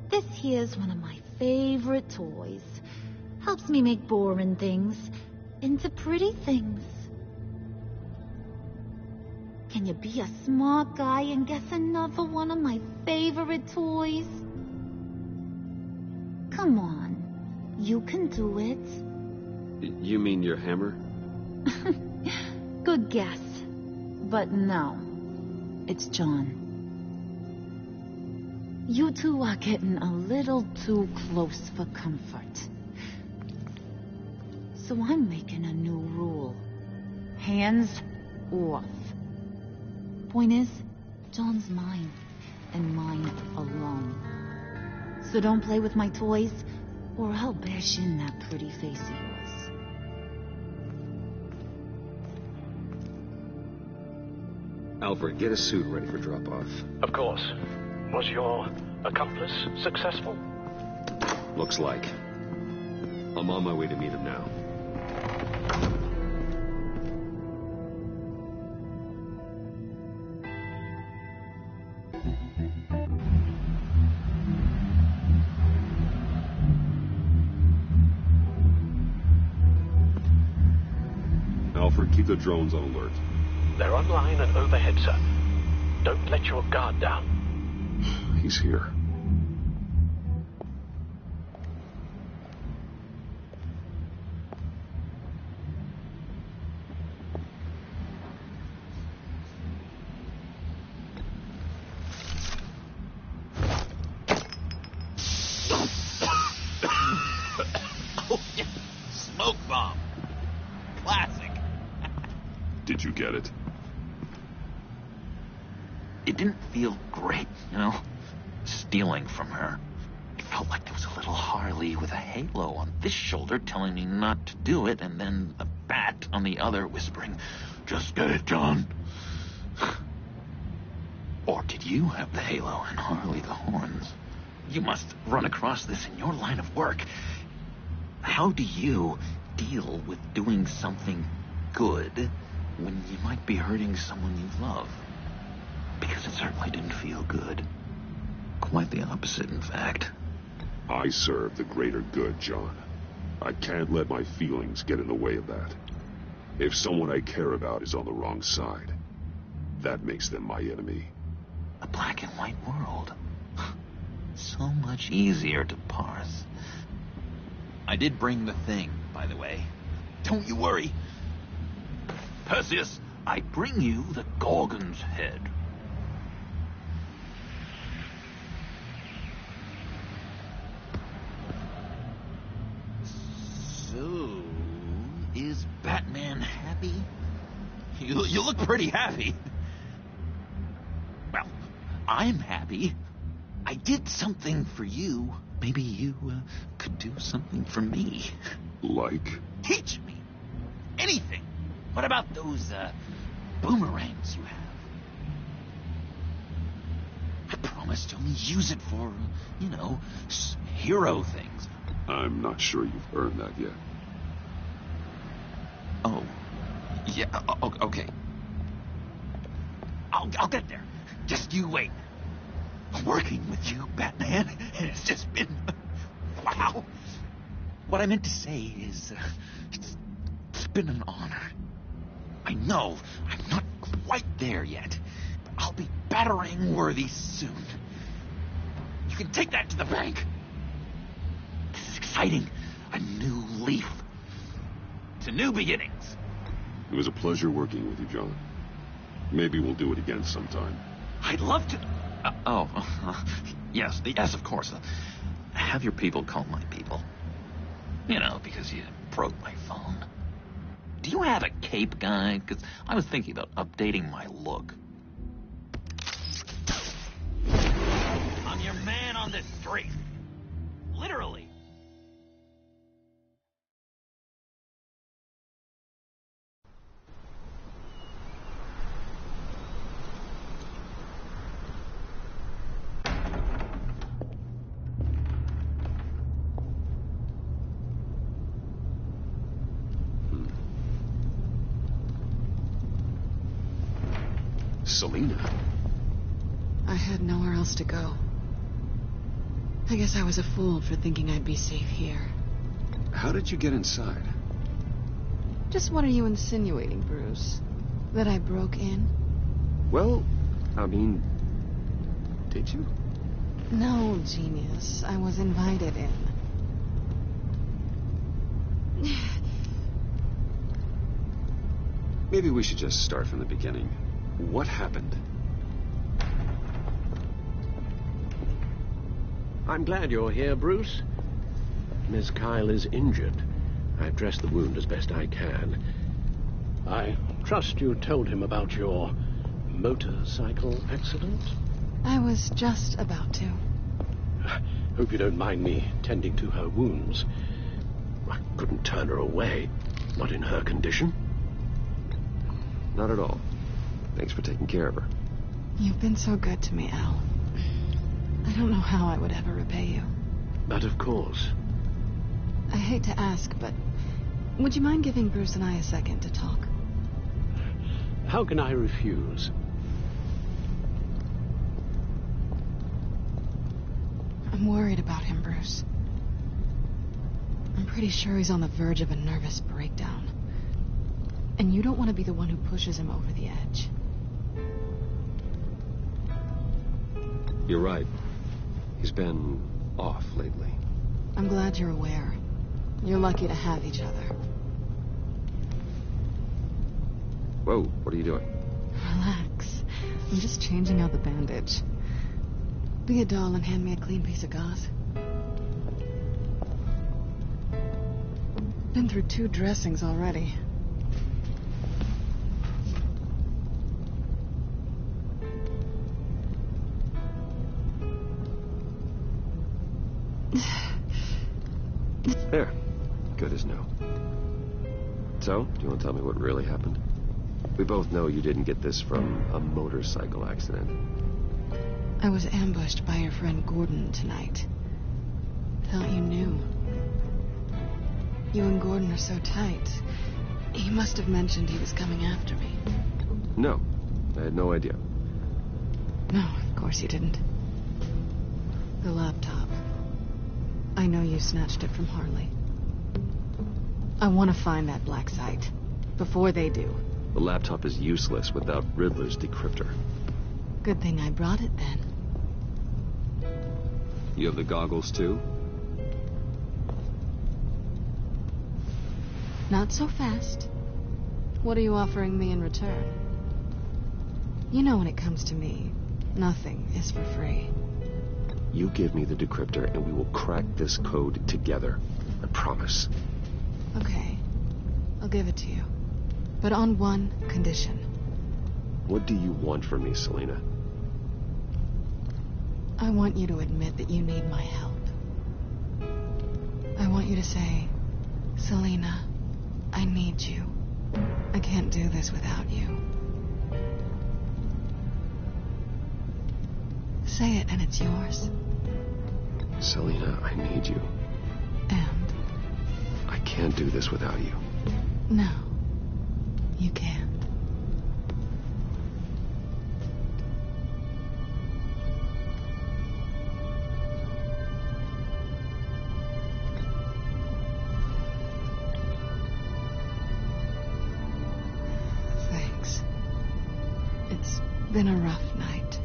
This here's one of my favorite toys. Helps me make boring things into pretty things. Can you be a smart guy and guess another one of my favorite toys? Come on, you can do it. You mean your hammer? Good guess. But no, it's John. You two are getting a little too close for comfort. So I'm making a new rule. Hands off. Point is, John's mine, and mine alone. So don't play with my toys, or I'll bash in that pretty face of yours. Alfred, get a suit ready for drop-off. Of course. Was your accomplice successful? Looks like. I'm on my way to meet him now. Alfred, keep the drones on alert. They're online and overhead, sir. Don't let your guard down. He's here. Oh, yeah. Smoke bomb. Classic. Did you get it? It didn't feel great, you know? Stealing from her. It felt like there was a little Harley with a halo on this shoulder telling me not to do it, and then the bat on the other whispering, "Just get it done." Or did you have the halo and Harley the horns? You must run across this in your line of work. How do you deal with doing something good when you might be hurting someone you love? Because it certainly didn't feel good. Quite the opposite, in fact. I serve the greater good, John. I can't let my feelings get in the way of that. If someone I care about is on the wrong side, that makes them my enemy. A black and white world. So much easier to parse. I did bring the thing, by the way. Don't you worry. Perseus, I bring you the Gorgon's head. So, is Batman happy? You look pretty happy. Well, I'm happy. I did something for you. Maybe you could do something for me. Like? Teach me. Anything. What about those boomerangs you have? I promise to only use it for, you know, hero things. I'm not sure you've earned that yet. Oh. Yeah, okay. I'll get there. Just you wait. Working with you, Batman, it's just been... wow. What I meant to say is, it's been an honor. I know I'm not quite there yet, but I'll be battering worthy soon. You can take that to the bank. This is exciting. A new leaf. To new beginnings. It was a pleasure working with you, John. Maybe we'll do it again sometime. I'd love to... Yes, of course. Have your people call my people. You know, because you broke my phone. Do you have a cape, guy? Because I was thinking about updating my look. I'm your man on this street. Literally. Selina? I had nowhere else to go. I guess I was a fool for thinking I'd be safe here. How did you get inside? Just what are you insinuating, Bruce? That I broke in? Well, I mean, did you? No, genius. I was invited in. Maybe we should just start from the beginning. What happened? I'm glad you're here, Bruce. Miss Kyle is injured. I've dressed the wound as best I can. I trust you told him about your motorcycle accident? I was just about to. Hope you don't mind me tending to her wounds. I couldn't turn her away, not in her condition. Not at all. Thanks for taking care of her. You've been so good to me, Al. I don't know how I would ever repay you. But of course. I hate to ask, but would you mind giving Bruce and I a second to talk? How can I refuse? I'm worried about him, Bruce. I'm pretty sure he's on the verge of a nervous breakdown. And you don't want to be the one who pushes him over the edge. You're right. He's been off lately. I'm glad you're aware. You're lucky to have each other. Whoa, what are you doing? Relax. I'm just changing out the bandage. Be a doll and hand me a clean piece of gauze. Been through 2 dressings already. There. Good as new. So, do you want to tell me what really happened? We both know you didn't get this from a motorcycle accident. I was ambushed by your friend Gordon tonight. Thought you knew. You and Gordon are so tight. He must have mentioned he was coming after me. No, I had no idea. No, of course you didn't. The laptop. I know you snatched it from Harley. I want to find that black site. Before they do. The laptop is useless without Riddler's decryptor. Good thing I brought it then. You have the goggles too? Not so fast. What are you offering me in return? You know when it comes to me, nothing is for free. You give me the decryptor and we will crack this code together. I promise. Okay. I'll give it to you. But on one condition. What do you want from me, Selina? I want you to admit that you need my help. I want you to say, Selina, I need you. I can't do this without you. Say it and it's yours. Selina, I need you. And? I can't do this without you. No, you can't. Thanks. It's been a rough night.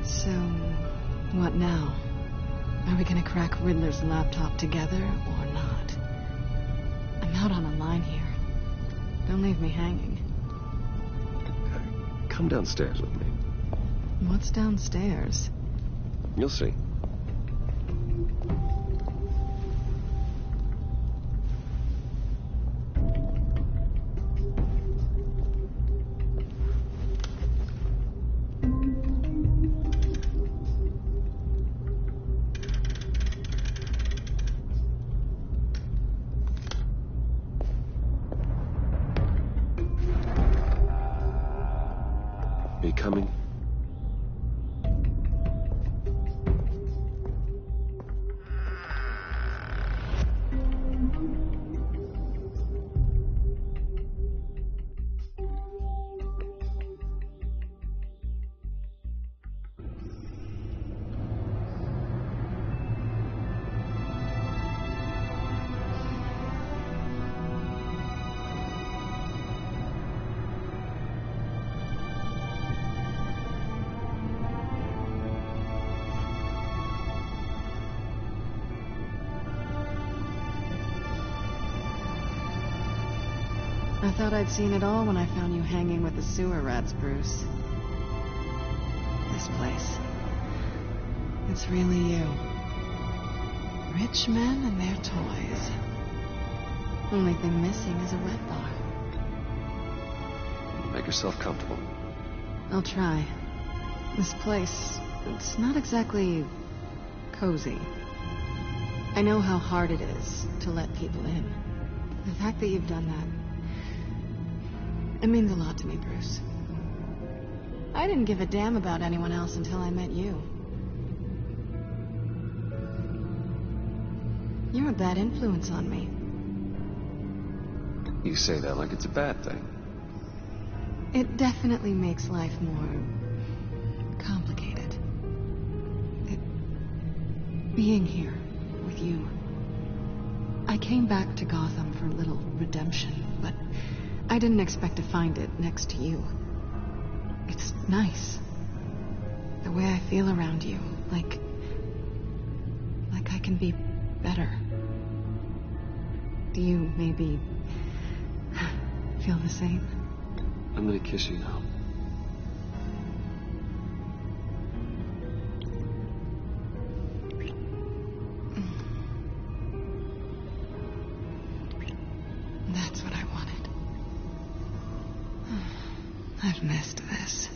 So, what now? Are we gonna crack Riddler's laptop together or not? I'm out on a line here. Don't leave me hanging. Come downstairs with me. What's downstairs? You'll see. Are you coming? I thought I'd seen it all when I found you hanging with the sewer rats, Bruce. This place. It's really you. Rich men and their toys. Only thing missing is a wet bar. Make yourself comfortable. I'll try. This place, it's not exactly cozy. I know how hard it is to let people in. The fact that you've done that, it means a lot to me, Bruce. I didn't give a damn about anyone else until I met you. You're a bad influence on me. You say that like it's a bad thing. It definitely makes life more complicated. Being here with you. I came back to Gotham for a little redemption, but I didn't expect to find it next to you. It's nice. The way I feel around you, like I can be better. Do you maybe feel the same? I'm gonna kiss you now. That's what I wanted. I've missed this.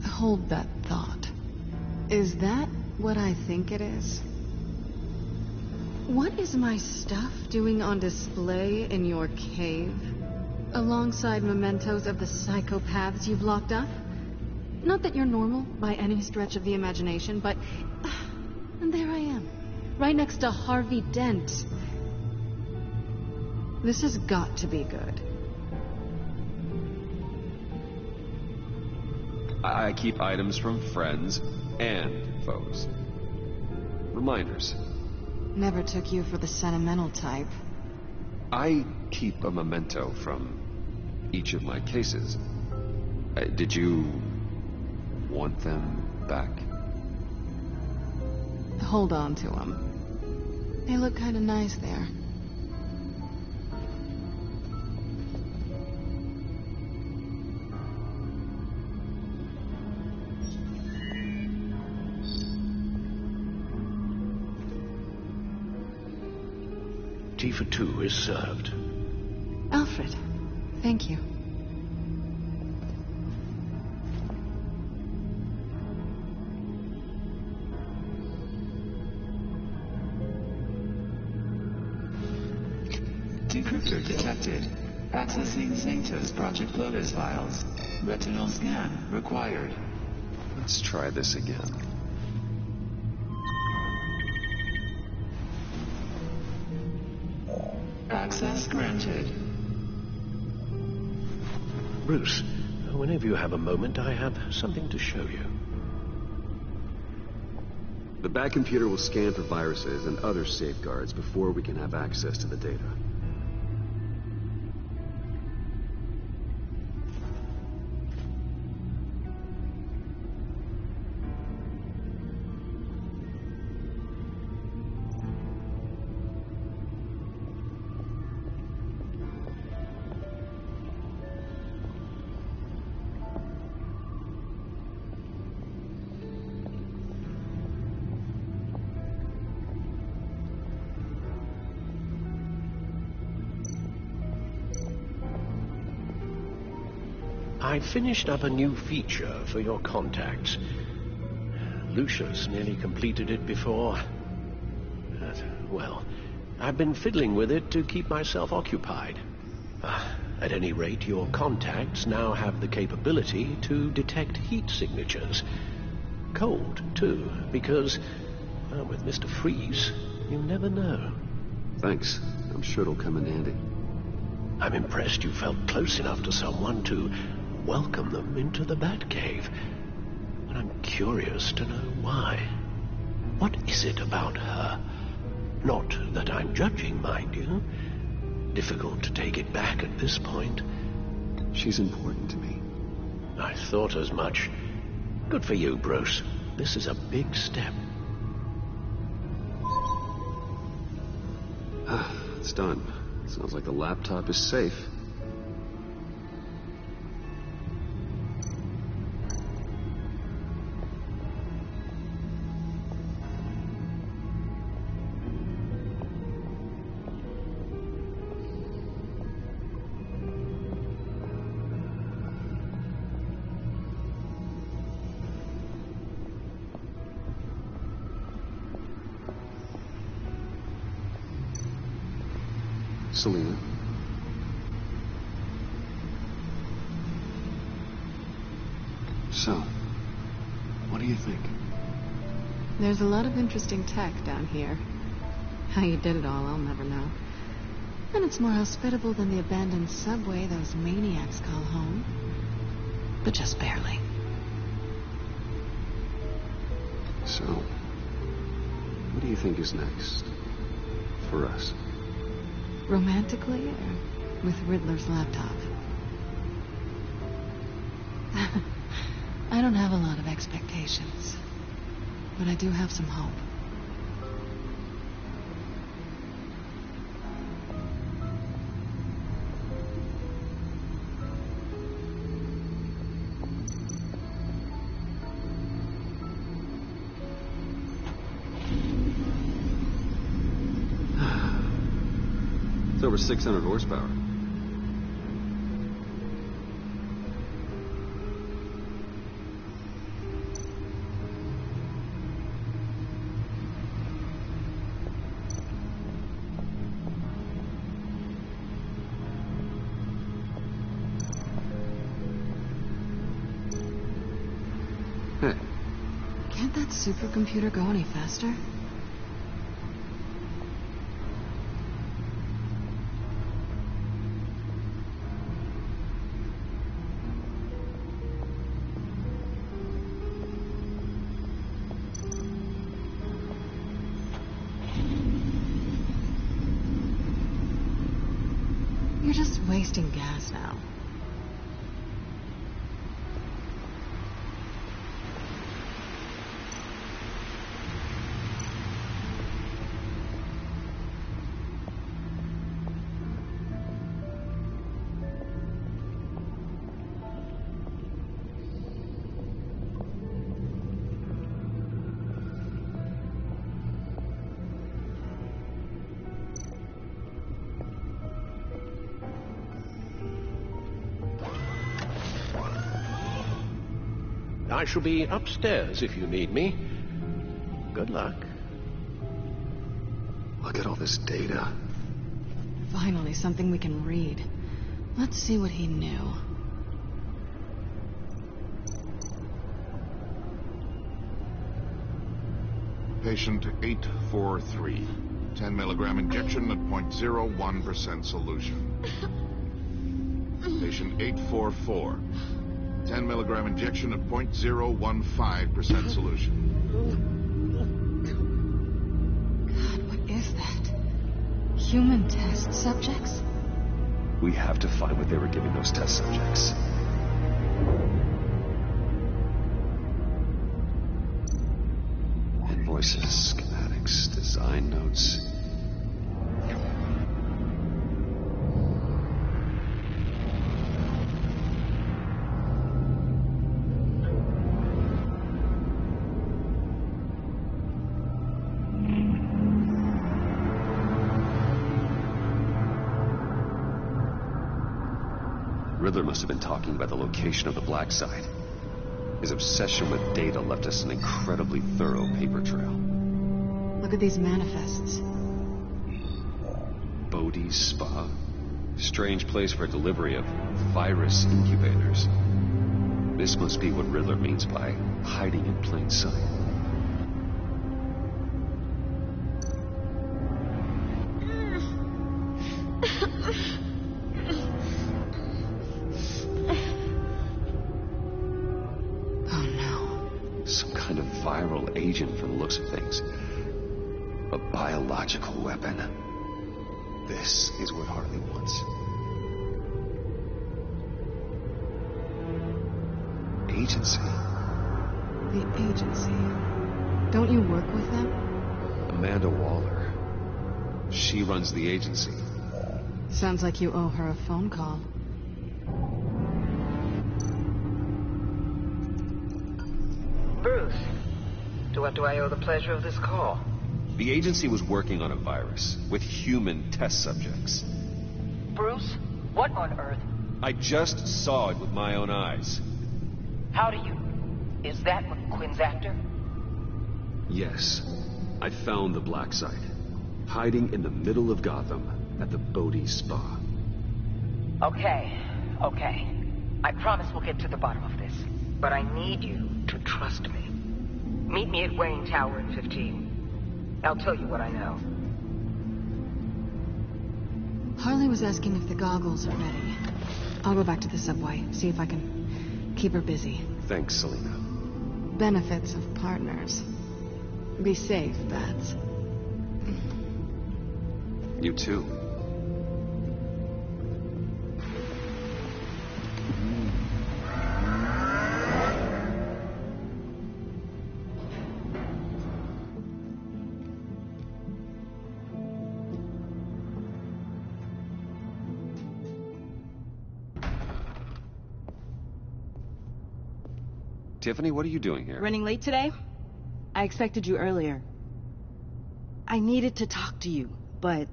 Hold that thought. Is that what I think it is? What is my stuff doing on display in your cave? Alongside mementos of the psychopaths you've locked up? Not that you're normal by any stretch of the imagination, but... and there I am, right next to Harvey Dent. This has got to be good. I keep items from friends and foes. Reminders. Never took you for the sentimental type. I keep a memento from each of my cases. Did you want them back? Hold on to them. They look kind of nice there. Tea for two is served. Alfred, thank you. Decryptor detected. Accessing Sanctus Project Lotus files. Retinal scan required. Let's try this again. Access granted. Bruce, whenever you have a moment, I have something to show you. The back computer will scan for viruses and other safeguards before we can have access to the data. I finished up a new feature for your contacts. Lucius nearly completed it before. Well, I've been fiddling with it to keep myself occupied. At any rate, your contacts now have the capability to detect heat signatures. Cold, too, because, well, with Mr. Freeze, you never know. Thanks. I'm sure it'll come in handy. I'm impressed you felt close enough to someone to welcome them into the Batcave. And I'm curious to know why. What is it about her? Not that I'm judging, mind you. Difficult to take it back at this point. She's important to me. I thought as much. Good for you, Bruce. This is a big step. It's done. Sounds like the laptop is safe. Selina? So, what do you think? There's a lot of interesting tech down here. How you did it all, I'll never know. And it's more hospitable than the abandoned subway those maniacs call home. But just barely. So, what do you think is next? For us? Romantically, or with Riddler's laptop? I don't have a lot of expectations. But I do have some hope. It's over 600 horsepower. Hey. Can't that supercomputer go any faster? You're just wasting gas now. I shall be upstairs if you need me. Good luck. Look at all this data. Finally, something we can read. Let's see what he knew. Patient 843. 10 milligram injection at 0.01% solution. Patient 844. 10 milligram injection at 0.015% solution. God, what is that? Human test subjects? We have to find what they were giving those test subjects. Invoices, schematics, design notes. Riddler must have been talking about the location of the black site. His obsession with data left us an incredibly thorough paper trail. Look at these manifests. Bodhi's Spa? Strange place for delivery of virus incubators. This must be what Riddler means by hiding in plain sight. Viral agent from the looks of things. A biological weapon. This is what Harley wants. Agency. The agency. Don't you work with them? Amanda Waller. She runs the agency. Sounds like you owe her a phone call. Bruce. To what do I owe the pleasure of this call? The agency was working on a virus with human test subjects. Bruce? What on earth? I just saw it with my own eyes. How do you... Is that what Quinn's after? Yes. I found the black site. Hiding in the middle of Gotham. at the Bodhi Spa. Okay. I promise we'll get to the bottom of this. But I need you to trust me. Meet me at Wayne Tower in 15. I'll tell you what I know. Harley was asking if the goggles are ready. I'll go back to the subway, see if I can keep her busy. Thanks, Selena. Benefits of partners. Be safe, Bats. You too. Tiffany, what are you doing here? Running late today? I expected you earlier. I needed to talk to you, but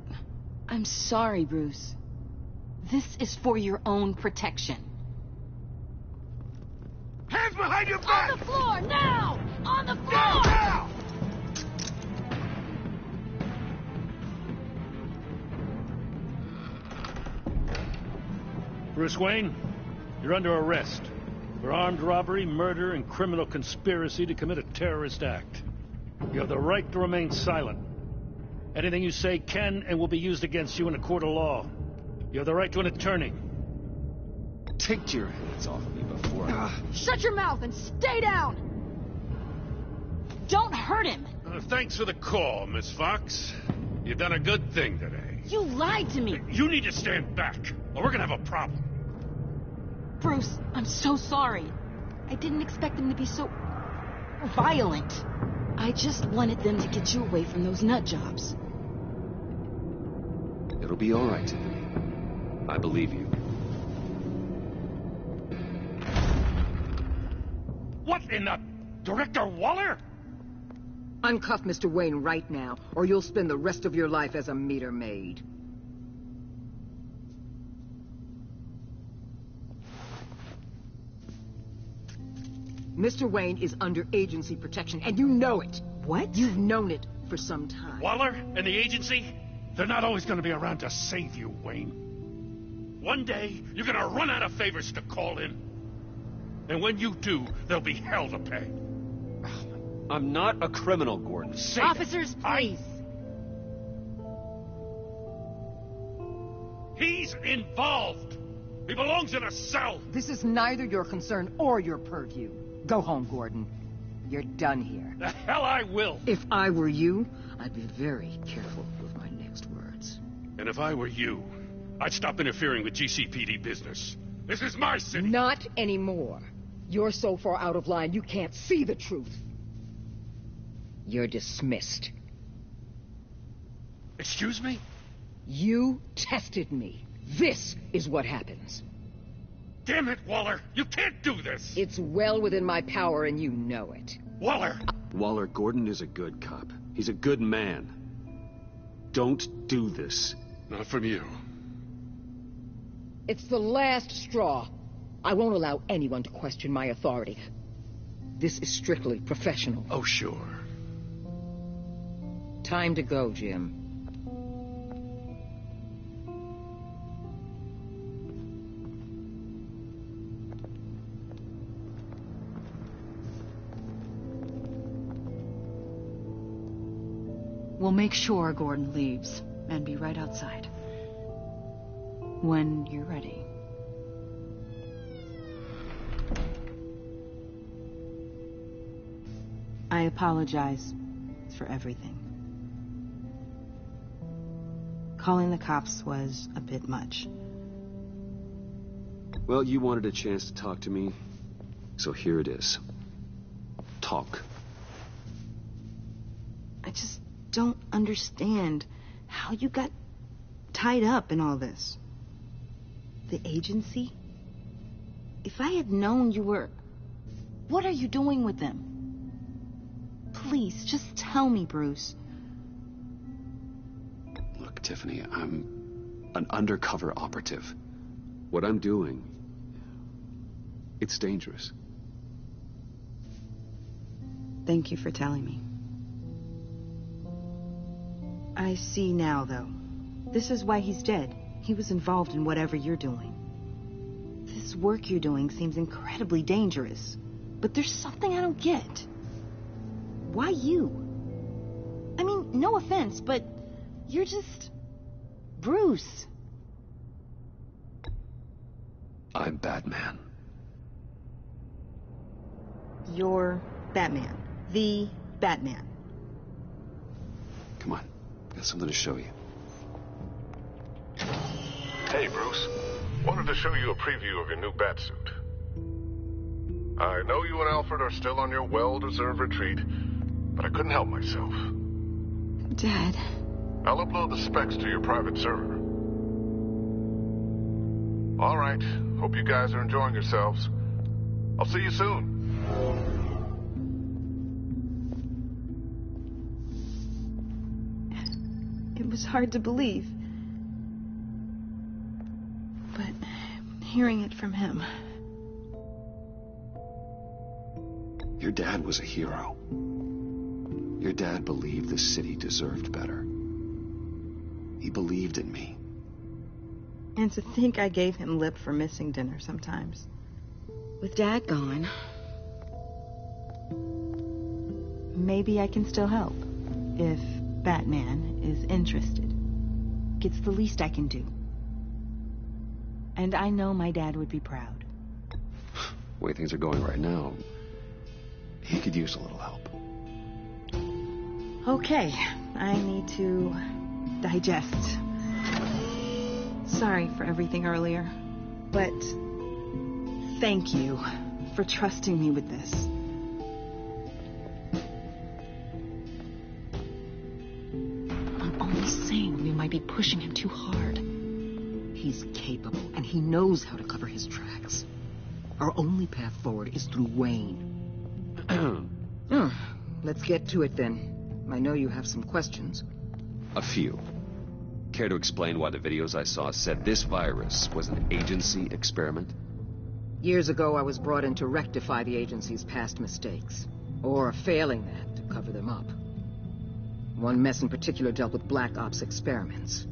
I'm sorry, Bruce. This is for your own protection. Hands behind your back! On the floor, now! On the floor! Now! Bruce Wayne, you're under arrest for armed robbery, murder, and criminal conspiracy to commit a terrorist act. You have the right to remain silent. Anything you say can and will be used against you in a court of law. You have the right to an attorney. Take your hands off me before I... Shut your mouth and stay down! Don't hurt him! Thanks for the call, Miss Fox. You've done a good thing today. You lied to me! You need to stand back, or we're gonna have a problem. Bruce, I'm so sorry. I didn't expect them to be so... violent. I just wanted them to get you away from those nut jobs. It'll be all right, Tiffany. I believe you. What in the... Director Waller? Uncuff Mr. Wayne right now, or you'll spend the rest of your life as a meter maid. Mr. Wayne is under agency protection, and you know it. What? You've known it for some time. Waller and the agency? They're not always gonna be around to save you, Wayne. One day, you're gonna run out of favors to call in. And when you do, there'll be hell to pay. I'm not a criminal, Gordon. Say Officers, please. He's involved. He belongs in a cell. This is neither your concern or your purview. Go home, Gordon. You're done here. The hell I will. If I were you, I'd be very careful with my next words. And if I were you, I'd stop interfering with GCPD business. This is my city. Not anymore. You're so far out of line, you can't see the truth. You're dismissed. Excuse me? You tested me. This is what happens. Damn it, Waller! You can't do this! It's well within my power, and you know it. Waller! Waller, Gordon is a good cop. He's a good man. Don't do this. Not from you. It's the last straw. I won't allow anyone to question my authority. This is strictly professional. Oh, sure. Time to go, Jim. We'll make sure Gordon leaves and be right outside. When you're ready. I apologize for everything. Calling the cops was a bit much. Well, you wanted a chance to talk to me, so here it is. Talk. I just don't understand how you got tied up in all this. The agency? If I had known you were... What are you doing with them? Please, just tell me, Bruce. Look, Tiffany, I'm an undercover operative. What I'm doing, it's dangerous. Thank you for telling me. I see now, though. This is why he's dead. He was involved in whatever you're doing. This work you're doing seems incredibly dangerous. But there's something I don't get. Why you? I mean, no offense, but you're just... Bruce. I'm Batman. You're Batman. The Batman. Come on. Got something to show you. Hey, Bruce. Wanted to show you a preview of your new batsuit. I know you and Alfred are still on your well-deserved retreat, but I couldn't help myself. Dad. I'll upload the specs to your private server. All right. Hope you guys are enjoying yourselves. I'll see you soon. It was hard to believe. But hearing it from him... Your dad was a hero. Your dad believed the city deserved better. He believed in me. And to think I gave him lip for missing dinner sometimes. With Dad gone, maybe I can still help. If Batman is interested. It's the least I can do. And I know my dad would be proud. The way things are going right now, he could use a little help. Okay, I need to digest. Sorry for everything earlier, but thank you for trusting me with this. I'm only saying we might be pushing him too hard. He's capable, and he knows how to cover his tracks. Our only path forward is through Wayne. Let's get to it then. I know you have some questions. A few. Care to explain why the videos I saw said this virus was an agency experiment? Years ago, I was brought in to rectify the agency's past mistakes. Or failing that, to cover them up. One mess in particular dealt with Black Ops experiments.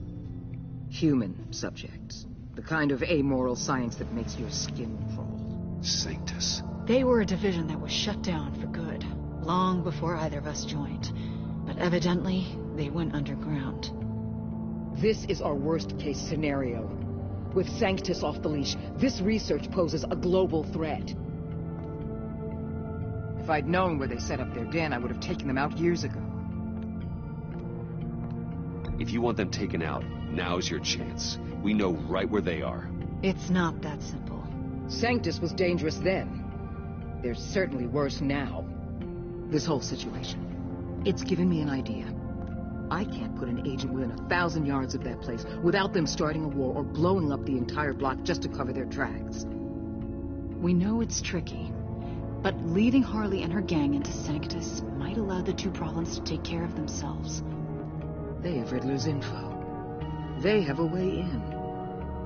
Human subjects. The kind of amoral science that makes your skin crawl. Sanctus. They were a division that was shut down for good, long before either of us joined. But evidently, they went underground. This is our worst-case scenario. With Sanctus off the leash, this research poses a global threat. If I'd known where they set up their den, I would have taken them out years ago. If you want them taken out, now's your chance. We know right where they are. It's not that simple. Sanctus was dangerous then. They're certainly worse now. This whole situation, it's given me an idea. I can't put an agent within 1,000 yards of that place without them starting a war or blowing up the entire block just to cover their tracks. We know it's tricky, but leading Harley and her gang into Sanctus might allow the two problems to take care of themselves. They have Riddler's info. They have a way in.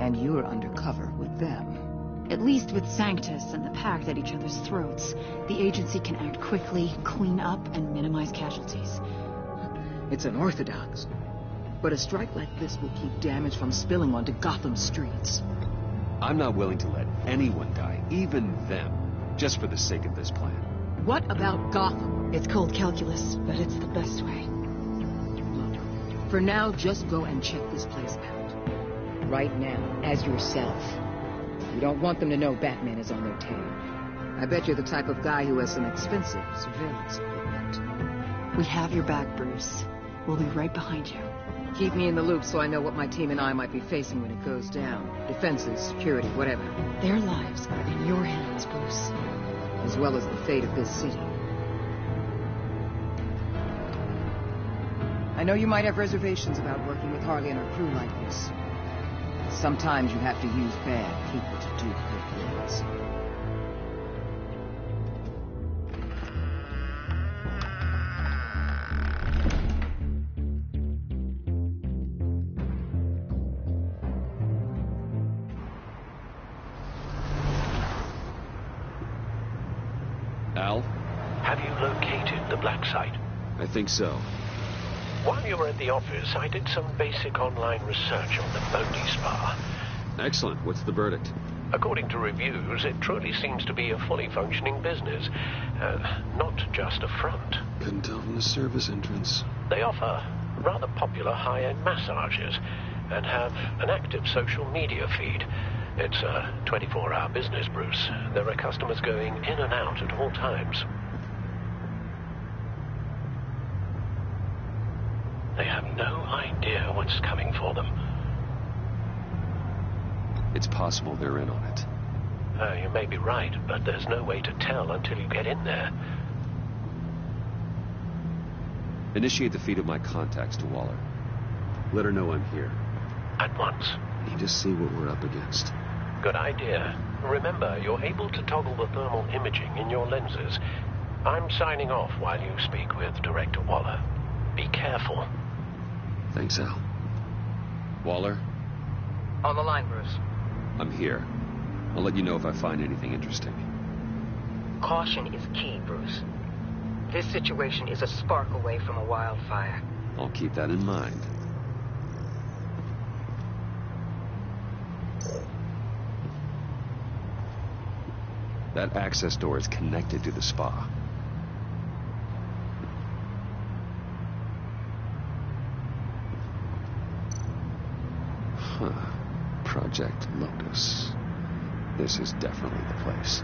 And you're undercover with them. At least with Sanctus and the Pact at each other's throats, the agency can act quickly, clean up, and minimize casualties. It's unorthodox. But a strike like this will keep damage from spilling onto Gotham streets. I'm not willing to let anyone die, even them, just for the sake of this plan. What about Gotham? It's cold calculus, but it's the best way. Look, for now, just go and check this place out. Right now, as yourself. You don't want them to know Batman is on their tail. I bet you're the type of guy who has some expensive surveillance equipment. We have your back, Bruce. We'll be right behind you. Keep me in the loop so I know what my team and I might be facing when it goes down. Defenses, security, whatever. Their lives are in your hands, Bruce. As well as the fate of this city. I know you might have reservations about working with Harley and her crew like this. Sometimes you have to use bad people to do good things. Al? Have you located the black site? I think so. While you were at the office, I did some basic online research on the Bodhi Spa. Excellent. What's the verdict? According to reviews, it truly seems to be a fully functioning business. Not just a front. Couldn't tell from the service entrance. They offer rather popular high-end massages and have an active social media feed. It's a 24-hour business, Bruce. There are customers going in and out at all times. They have no idea what's coming for them. It's possible they're in on it. You may be right, but there's no way to tell until you get in there. Initiate the feed of my contacts to Waller. Let her know I'm here. At once. Need to see what we're up against. Good idea. Remember, you're able to toggle the thermal imaging in your lenses. I'm signing off while you speak with Director Waller. Be careful. Thanks, Al. Waller? On the line, Bruce. I'm here. I'll let you know if I find anything interesting. Caution is key, Bruce. This situation is a spark away from a wildfire. I'll keep that in mind. That access door is connected to the spa. Huh. Project Lotus. This is definitely the place.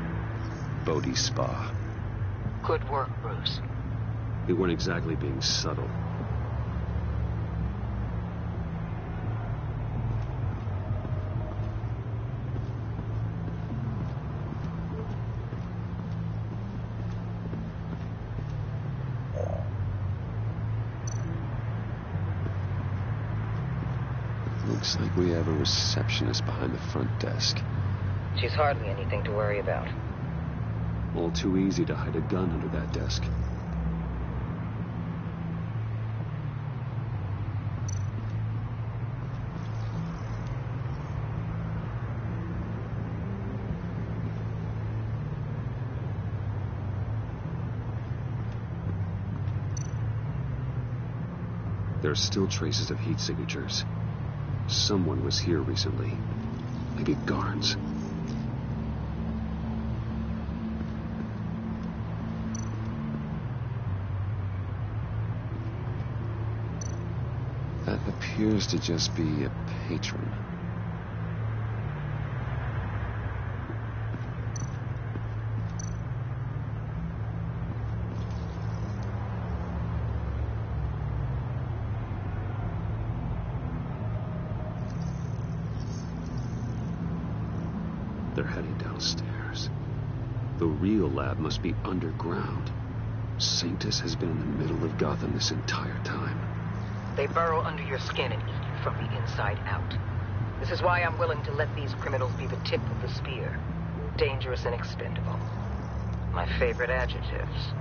Bodhi Spa. Good work, Bruce. We weren't exactly being subtle. Looks like we have a receptionist behind the front desk. She's hardly anything to worry about. All too easy to hide a gun under that desk. There are still traces of heat signatures. Someone was here recently. Maybe guards. That appears to just be a patron. They're heading downstairs. The real lab must be underground. Sanctus has been in the middle of Gotham this entire time. They burrow under your skin and eat you from the inside out. This is why I'm willing to let these criminals be the tip of the spear. Dangerous and expendable. My favorite adjectives.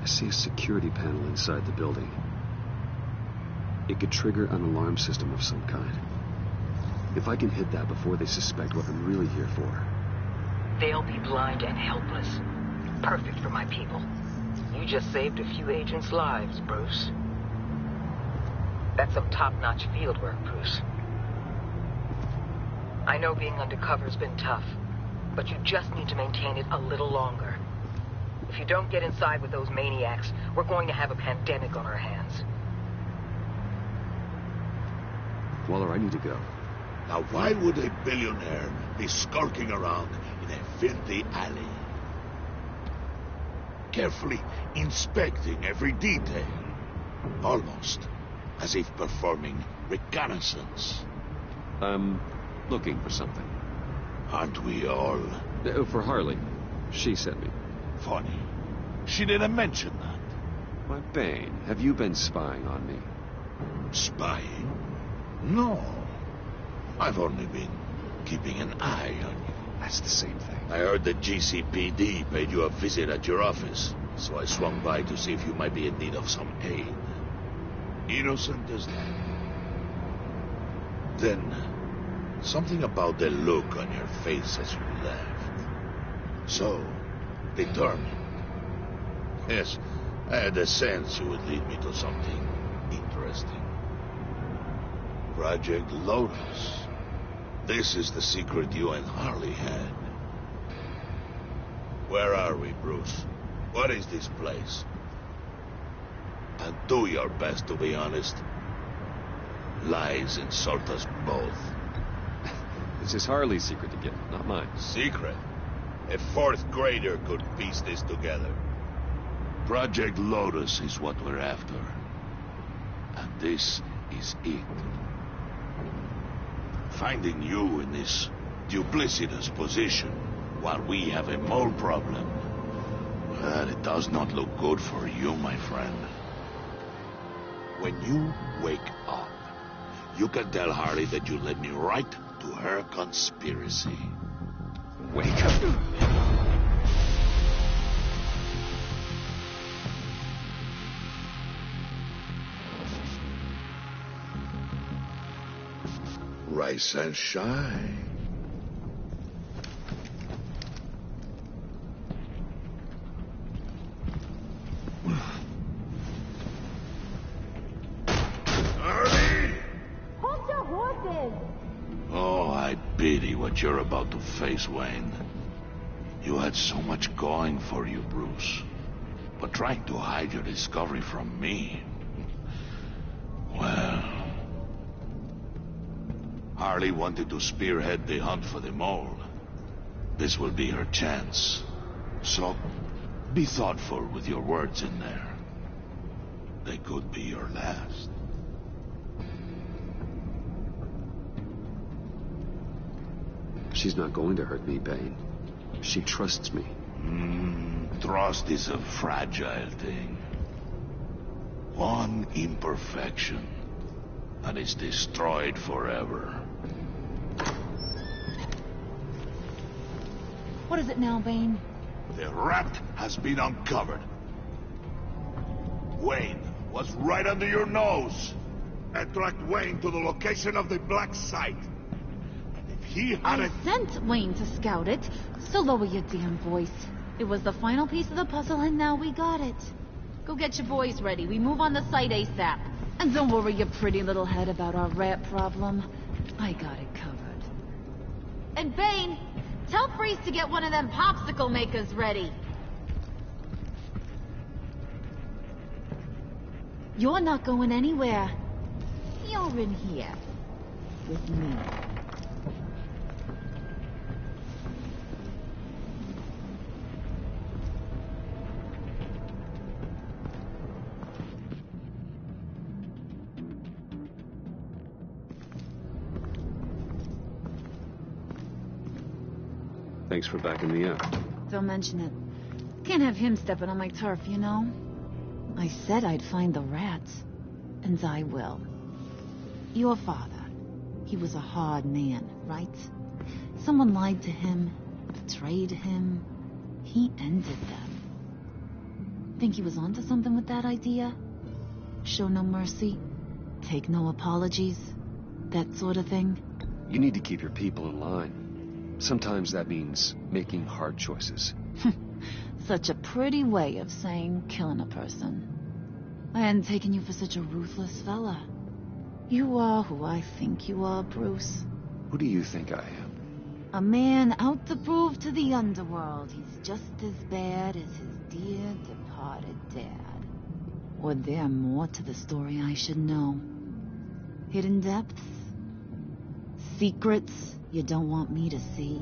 I see a security panel inside the building. It could trigger an alarm system of some kind. If I can hit that before they suspect what I'm really here for. They'll be blind and helpless. Perfect for my people. You just saved a few agents' lives, Bruce. That's some top-notch field work, Bruce. I know being undercover's been tough, but you just need to maintain it a little longer. If you don't get inside with those maniacs, we're going to have a pandemic on our hands. Waller, I need to go. Now, why would a billionaire be skulking around in a filthy alley? Carefully inspecting every detail. Almost as if performing reconnaissance. I'm looking for something. Aren't we all? For Harley. She sent me. Funny. She didn't mention that. Why, Bane, have you been spying on me? Spying? No. I've only been keeping an eye on you. That's the same thing. I heard the GCPD paid you a visit at your office, so I swung by to see if you might be in need of some aid. Innocent as that. Then, something about the look on your face as you left. So, determined. Yes, I had a sense you would lead me to something interesting. Project Lotus. This is the secret you and Harley had. Where are we, Bruce? What is this place? And do your best to be honest. Lies insult us both. This is Harley's secret to get, not mine. Secret? A fourth grader could piece this together. Project Lotus is what we're after. And this is it. Finding you in this duplicitous position while we have a mole problem. Well, it does not look good for you, my friend. When you wake up, you can tell Harley that you led me right to her conspiracy. Wake up. Rise and shine. Oh, I pity what you're about to face, Wayne. You had so much going for you, Bruce. But trying to hide your discovery from me... Well... Harley wanted to spearhead the hunt for the mole. This will be her chance. So, be thoughtful with your words in there. They could be your last. She's not going to hurt me, Bane. She trusts me. Trust is a fragile thing. One imperfection, and it's destroyed forever. What is it now, Bane? The rat has been uncovered. Wayne was right under your nose. I tracked Wayne to the location of the black site. And if he had sent Wayne to scout it, so lower your damn voice. It was the final piece of the puzzle, and now we got it. Go get your boys ready. We move on the site ASAP. And don't worry your pretty little head about our rat problem. I got it covered. And Bane, tell Freeze to get one of them popsicle makers ready. You're not going anywhere. You're in here. With me. Thanks for backing me up. Don't mention it. Can't have him stepping on my turf, you know? I said I'd find the rats. And I will. Your father, he was a hard man, right? Someone lied to him, betrayed him. He ended them. Think he was onto something with that idea? Show no mercy? Take no apologies? That sort of thing? You need to keep your people in line. Sometimes that means making hard choices. Such a pretty way of saying killing a person. I hadn't taken you for such a ruthless fella. You are who I think you are, Bruce. Who do you think I am? A man out to prove to the underworld he's just as bad as his dear departed dad. Or there more to the story I should know? Hidden depths? Secrets you don't want me to see?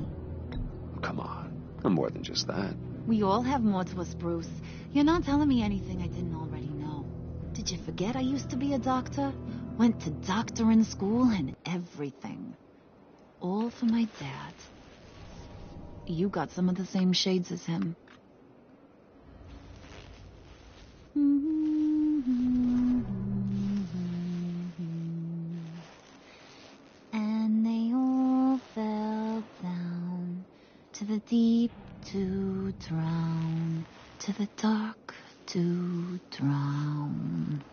Come on, I'm more than just that. We all have more to us, Bruce. You're not telling me anything I didn't already know. Did you forget I used to be a doctor? Went to doctoring school and everything. All for my dad. You got some of the same shades as him. And they To the deep to drown, to the dark to drown.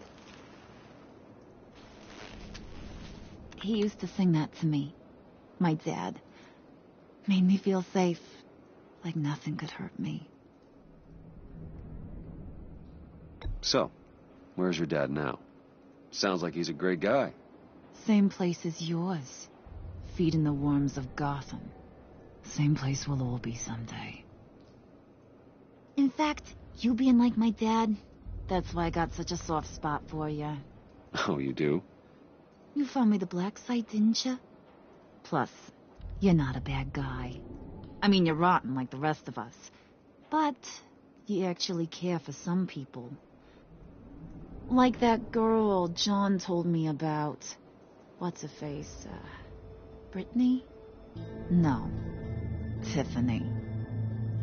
He used to sing that to me. My dad. Made me feel safe, like nothing could hurt me. So, where's your dad now? Sounds like he's a great guy. Same place as yours. Feeding the worms of Gotham. Same place we'll all be someday. In fact, you being like my dad, that's why I got such a soft spot for you. Oh, you do? You found me the black site, didn't you? Plus, you're not a bad guy. I mean, you're rotten like the rest of us. But you actually care for some people. Like that girl John told me about. What's her face? Brittany? No. Tiffany.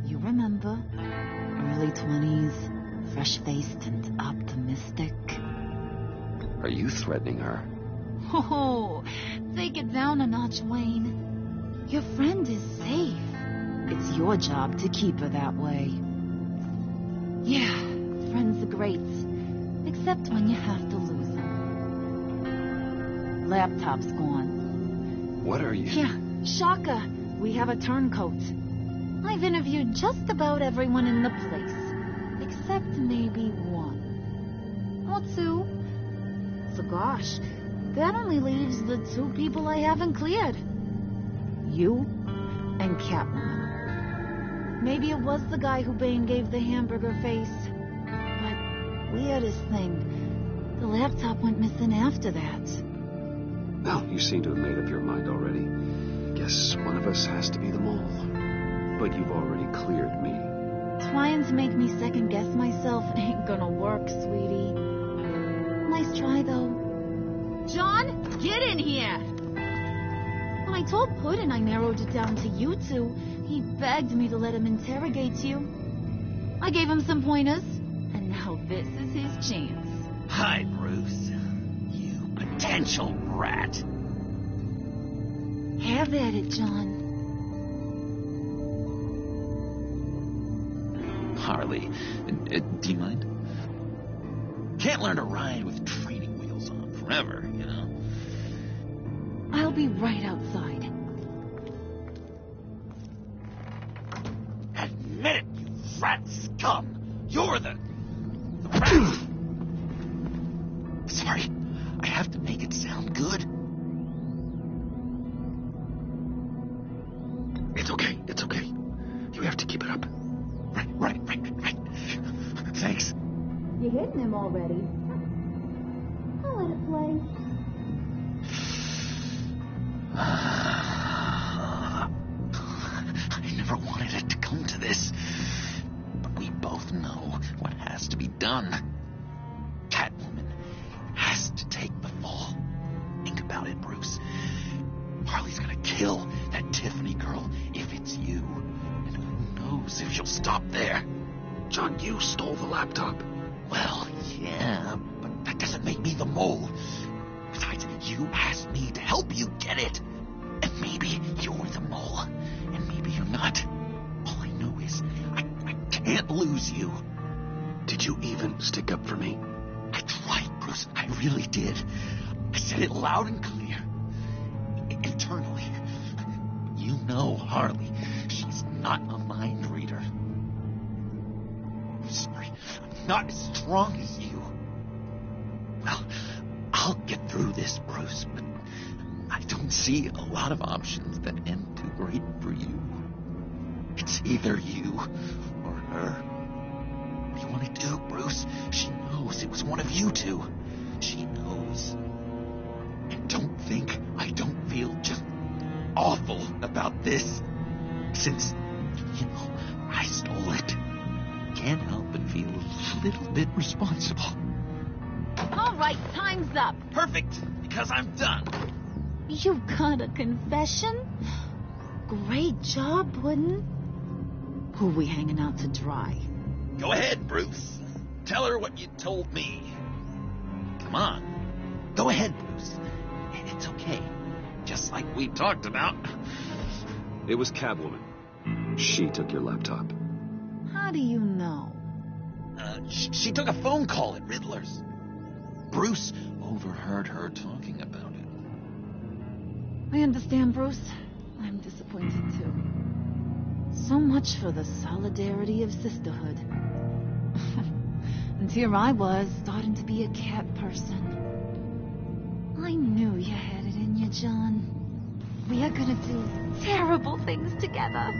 You remember? Early 20s, fresh-faced and optimistic. Are you threatening her? Oh, take it down a notch, Wayne. Your friend is safe. It's your job to keep her that way. Yeah, friends are great. Except when you have to lose them. Laptop's gone. What are you... Yeah, shocker. We have a turncoat. I've interviewed just about everyone in the place. Except maybe one. Or two. So gosh, that only leaves the two people I haven't cleared. You and Catwoman. Maybe it was the guy who Bane gave the hamburger face. But weirdest thing, the laptop went missing after that. Well, you seem to have made up your mind already. Guess one of us has to be the mole. But you've already cleared me. Trying to make me second guess myself ain't gonna work, sweetie. Nice try, though. John, get in here! When I told Puddin' I narrowed it down to you two, he begged me to let him interrogate you. I gave him some pointers, and now this is his chance. Hi, Bruce. You potential rat. Have at it, John. Harley, do you mind? Can't learn to ride with training wheels on forever, you know? I'll be right outside. Admit it, you rat scum! You're the rat! Sorry, I have to make it sound good. It's okay, it's okay. You have to keep it up. Right. Thanks. You hitting him already? I'll let it play. I never wanted it to come to this. But we both know what has to be done. Catwoman has to take the fall. Think about it, Bruce. Harley's gonna kill that Tiffany girl if it's you. And who knows if she'll stop there. John, you stole the laptop. Well, yeah, but that doesn't make me the mole. Besides, you asked me to help you get it. And maybe you're the mole, and maybe you're not. All I know is I can't lose you. Did you even stick up for me? I tried, Bruce. I really did. I said it loud and clear. Internally. You know Harley. She's not a mind reader. I'm sorry. I'm not as strong as you. Well, I'll get through this, Bruce, but I don't see a lot of options that end too great for you. It's either you or her. What do you want to do, Bruce? She knows it was one of you two. She knows. And don't think I don't feel just awful about this. Since, you know, I stole it. Can't help but feel a little bit responsible. All right, time's up. Perfect, because I'm done. You got a confession? Great job, Puddin'. Who we hanging out to dry? Go ahead, Bruce. Tell her what you told me. Come on. Go ahead, Bruce. It's okay. Just like we talked about. It was Catwoman. She took your laptop. How do you know? She took a phone call at Riddler's. Bruce overheard her talking about it. I understand, Bruce. I'm disappointed, too. So much for the solidarity of sisterhood. And here I was, starting to be a cat person. I knew you had it in you, John. We are gonna do terrible things together.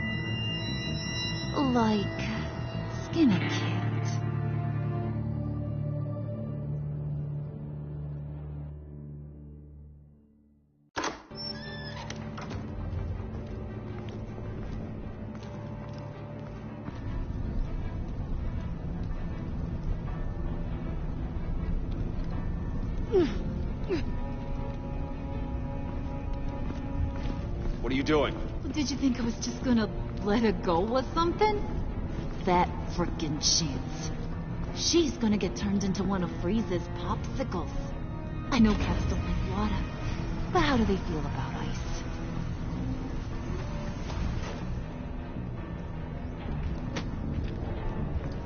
Like skin a cat. What are you doing? Did you think I was just gonna let her go or something? That frickin' chance. She's gonna get turned into one of Freeze's popsicles. I know cats don't like water, but how do they feel about ice?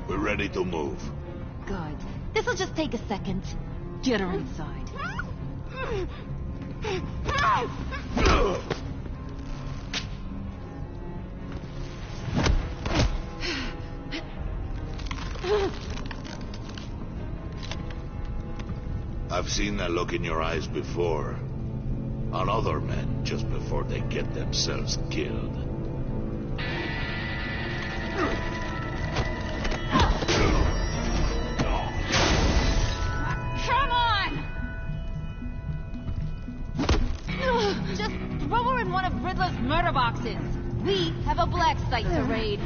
We're ready to move. Good. This'll just take a second. Get her inside. I've seen that look in your eyes before. On other men, just before they get themselves killed. Come on! Just throw her in one of Riddler's murder boxes. We have a black site to raid.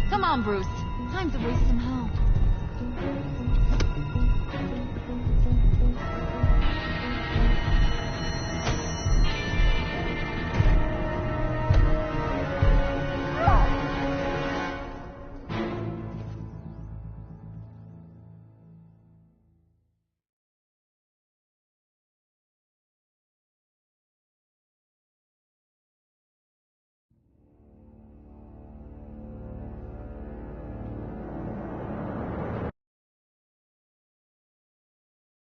Come on, Bruce. Time to raise some hell.